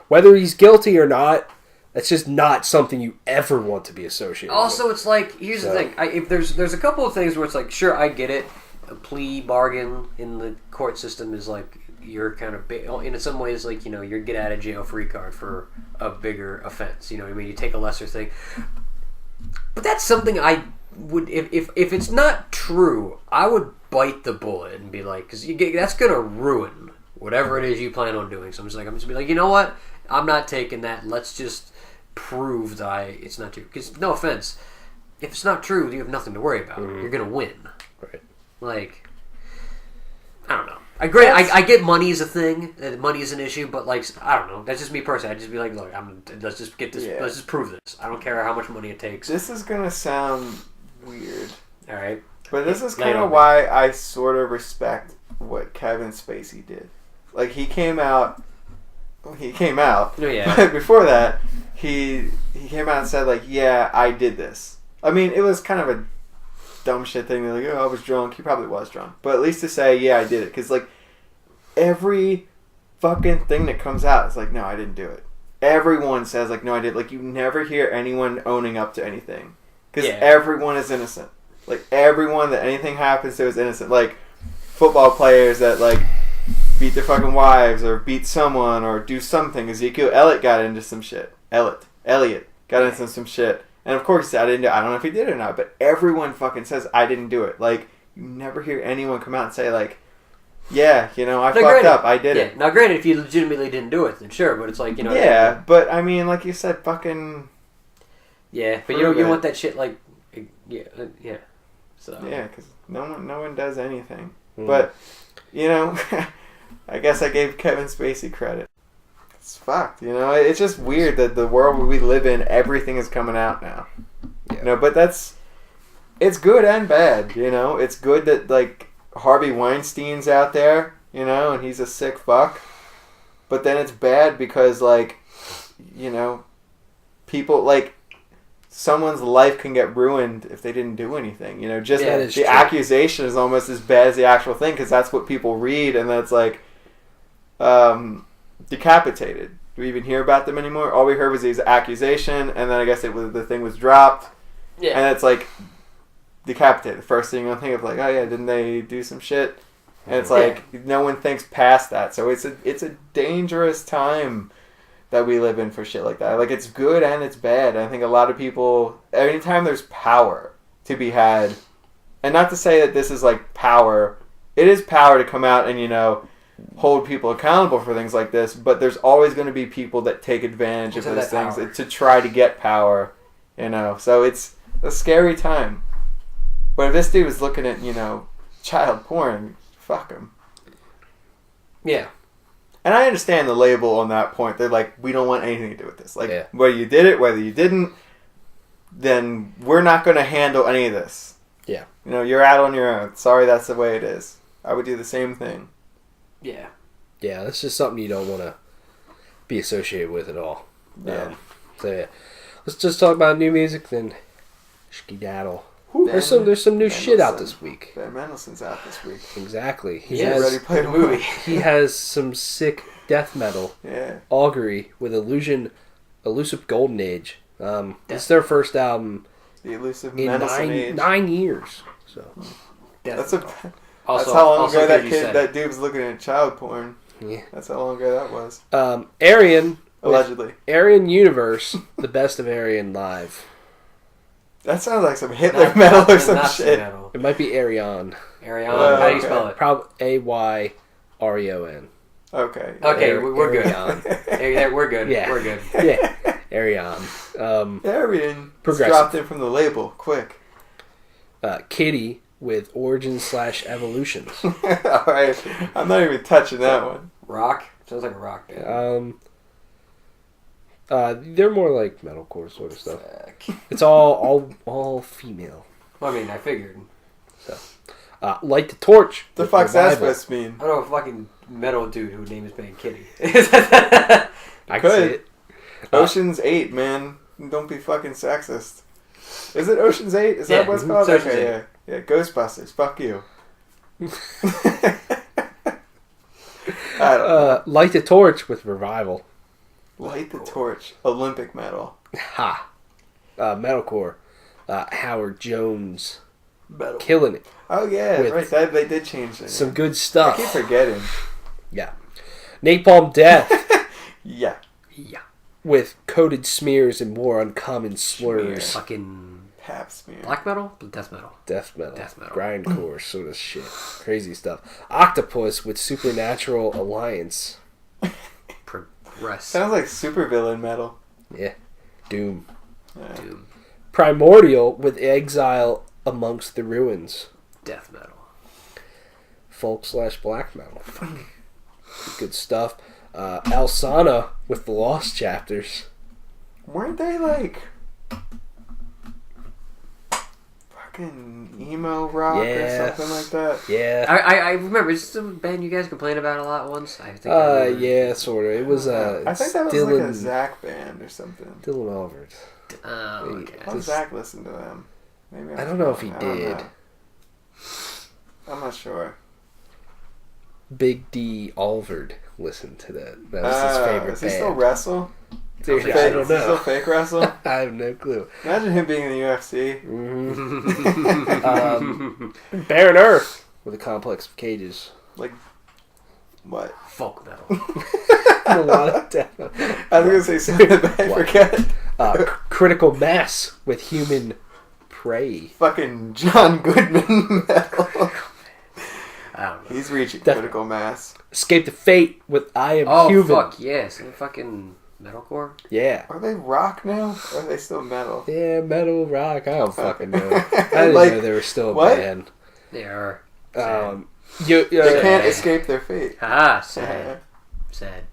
Whether he's guilty or not, that's just not something you ever want to be associated with. Also, it's like, here's the thing. If there's a couple of things where it's like, sure, I get it. A plea bargain in the court system is like, you're kind of in some ways like your get out of jail free card for a bigger offense. You know what I mean? You take a lesser thing, but that's something I would if it's not true, I would bite the bullet and be like, because that's gonna ruin whatever it is you plan on doing. So I'm just gonna be like, you know what? I'm not taking that. Let's just prove that it's not true. Because no offense, if it's not true, you have nothing to worry about. You're gonna win. Right. Like, I don't know. I get money is a thing, money is an issue, but like, I don't know. That's just me personally. I'd just be like, look, let's just get this. Yeah. Let's just prove this. I don't care how much money it takes. This is gonna sound weird. All right. But this is kind of why I sort of respect what Kevin Spacey did. Like, he came out. Oh, yeah. But before that, he came out and said, like, yeah, I did this. I mean, it was kind of a dumb shit thing. They're like, oh, I was drunk. He probably was drunk. But at least to say, yeah, I did it. Because, like, every fucking thing that comes out is like, no, I didn't do it. Everyone says, like, no, I did. Like, you never hear anyone owning up to anything. Because everyone is innocent. Like, everyone that anything happens to is innocent. Like, football players that, like, beat their fucking wives or beat someone or do something. Ezekiel Elliott got into some shit. Elliott got into some shit. And of course, I didn't do it. I don't know if he did it or not, but everyone fucking says, I didn't do it. Like, you never hear anyone come out and say, like, yeah, I fucked up. I did it. Now, granted, if you legitimately didn't do it, then sure, but it's like, Yeah, but I mean, like you said, fucking... Yeah, but you want that shit, like... Yeah. So... Yeah, because no one does anything. But, I guess I gave Kevin Spacey credit. It's fucked, It's just weird that the world we live in, everything is coming out now. Yeah. But it's good and bad, It's good that, like, Harvey Weinstein's out there, and he's a sick fuck. But then it's bad because, like, people, like, someone's life can get ruined if they didn't do anything. Just the accusation is almost as bad as the actual thing because that's what people read, and that's like decapitated. Do we even hear about them anymore? All we heard was his accusation, and then I guess the thing was dropped. Yeah, and it's like decapitated. The first thing you'll think of, like, oh yeah, didn't they do some shit? And it's like no one thinks past that. So it's a dangerous time that we live in for shit like that. Like, it's good and it's bad. I think a lot of people, anytime there's power to be had, and not to say that this is like power, it is power to come out and, you know, hold people accountable for things like this, but there's always going to be people that take advantage of those things to try to get power, you know. So it's a scary time. But if this dude was looking at, you know, child porn, fuck him. Yeah. And I understand the label on that point. They're like, we don't want anything to do with this. Like, Yeah. whether you did it, whether you didn't, then we're not going to handle any of this. Yeah. You know, you're out on your own. Sorry, that's the way it is. I would do the same thing. Yeah. Yeah, that's just something you don't want to be associated with at all. Yeah. So yeah, let's just talk about new music then. Skedaddle. Whew. There's some new shit out this week. Ben Mendelsohn's out this week. Exactly. He's already played a movie. He has some sick death metal. Yeah. Augury with Elusive Golden Age. It's their first album The Elusive in Mendelsohn Age. 9 years. So That's Also, how long ago that that dude was looking at child porn. yeah. That's how long ago that was. Arian. Allegedly. Arian Universe, the best of Arian live. That sounds like some Hitler metal or some Nazi shit. metal. It might be Arion. Arion, how do you okay. spell it? Ayron. Okay. Okay, we're good. Arion. Yeah, we're good. Yeah. We're good. Yeah, Arion. Arian. Progressive. Dropped in from the label. Quick. Kitty with Origins/Evolutions. Alright. I'm not even touching that one. Rock? Sounds like a rock band. They're more like metalcore sort of stuff. Fuck. It's all female. I mean, I figured. Light the Torch. The with fuck's that Revival. supposed to mean? I know a fucking metal dude who would name his band Kitty. I can Could. see it. Ocean's 8, man. Don't be fucking sexist. Is it Ocean's 8? Is that Yeah, what it's called? it's Ocean's Okay, 8. yeah. Yeah, Ghostbusters. Fuck you. I don't know. Light the Torch with Revival. Light the Torch. Olympic medal. Ha. Metalcore. Howard Jones. Medal. Killing it. Oh, yeah. With Right. They did change it. Some good I stuff. keep forgetting. Yeah. Napalm Death. Yeah. Yeah. With Coated Smears and More Uncommon Slurs. Fucking Pap smear. black metal? Death metal. Death metal. Death metal. Grindcore sort of shit. Crazy stuff. Octopus with Supernatural Alliance. Progress. Sounds like supervillain metal. Yeah. Doom. Yeah. Doom. Primordial with Exile Amongst the Ruins. Death metal. Folk/black metal. Good stuff. Alsana with The Lost Chapters. Weren't they like fucking emo rock Yeah. or something like that? Yeah. I remember. Is this a band you guys complained about a lot once? I think I remember. Yeah, sort of. It was I think that was Dylan, like a Zach band or something. Dylan Alvord. Oh, okay. How does Zach listen to them? Maybe I don't know if he I don't did. know. I'm not sure. Big D Alvord listened to that. That was his favorite Does he band. still wrestle? Dude, Fake- I don't Does he still know. fake wrestle? I have no clue. Imagine him being in the UFC. Barren Earth with a complex of cages. Like, what? Folk metal. A lot of death. I was going to say something, but I What? forget. Critical Mass with Human Prey. Fucking John Goodman metal. I don't know. He's reaching Death- critical mass. Escape the Fate with I Am Oh, Human. fuck, yes. Fucking metalcore? Yeah. Are they rock now? Or are they still metal? Yeah, metal rock. I don't fucking know. I didn't Like, know they were still a what? band. They are. They They can't escape their fate. Ah, sad. Sad.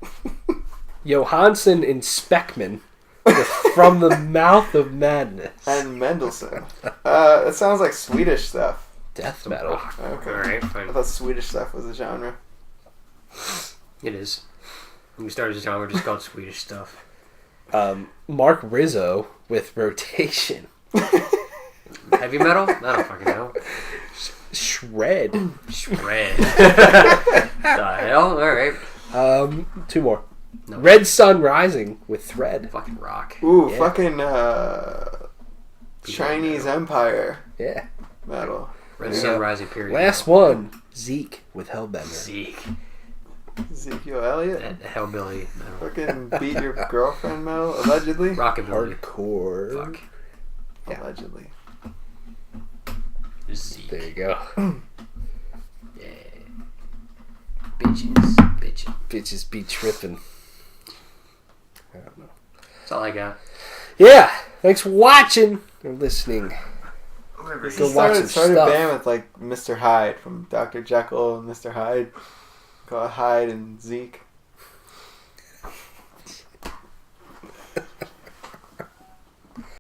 Johansson and Speckman with From the Mouth of Madness. And Mendelssohn. That sounds like Swedish stuff. Death metal. Okay. Alright, I fine. thought Swedish stuff was a genre. It is. We started a genre just called Swedish stuff. Mark Rizzo with Rotation. Heavy metal? I don't fucking know. Shred. Shred. The hell? Alright. Two more. No. Red Sun Rising with Thread. Fucking rock. Ooh, Yeah. fucking Chinese Empire Yeah. metal. Red Yeah. Sun Rising period. Last one. Zeke with Hellbender. Zeke. Ezekiel Elliott. That hellbilly metal. Fucking beat your girlfriend metal, allegedly. Rockabilly. Hardcore. Fuck. Yeah. Allegedly. Zeke. There you go. Yeah. Bitches. Bitches. Bitches be tripping. I don't know. That's all I got. Yeah. Thanks for watching or listening. This Go watch some started stuff. a band with like Mr. Hyde from Dr. Jekyll and Mr. Hyde. Called Hyde and Zeke.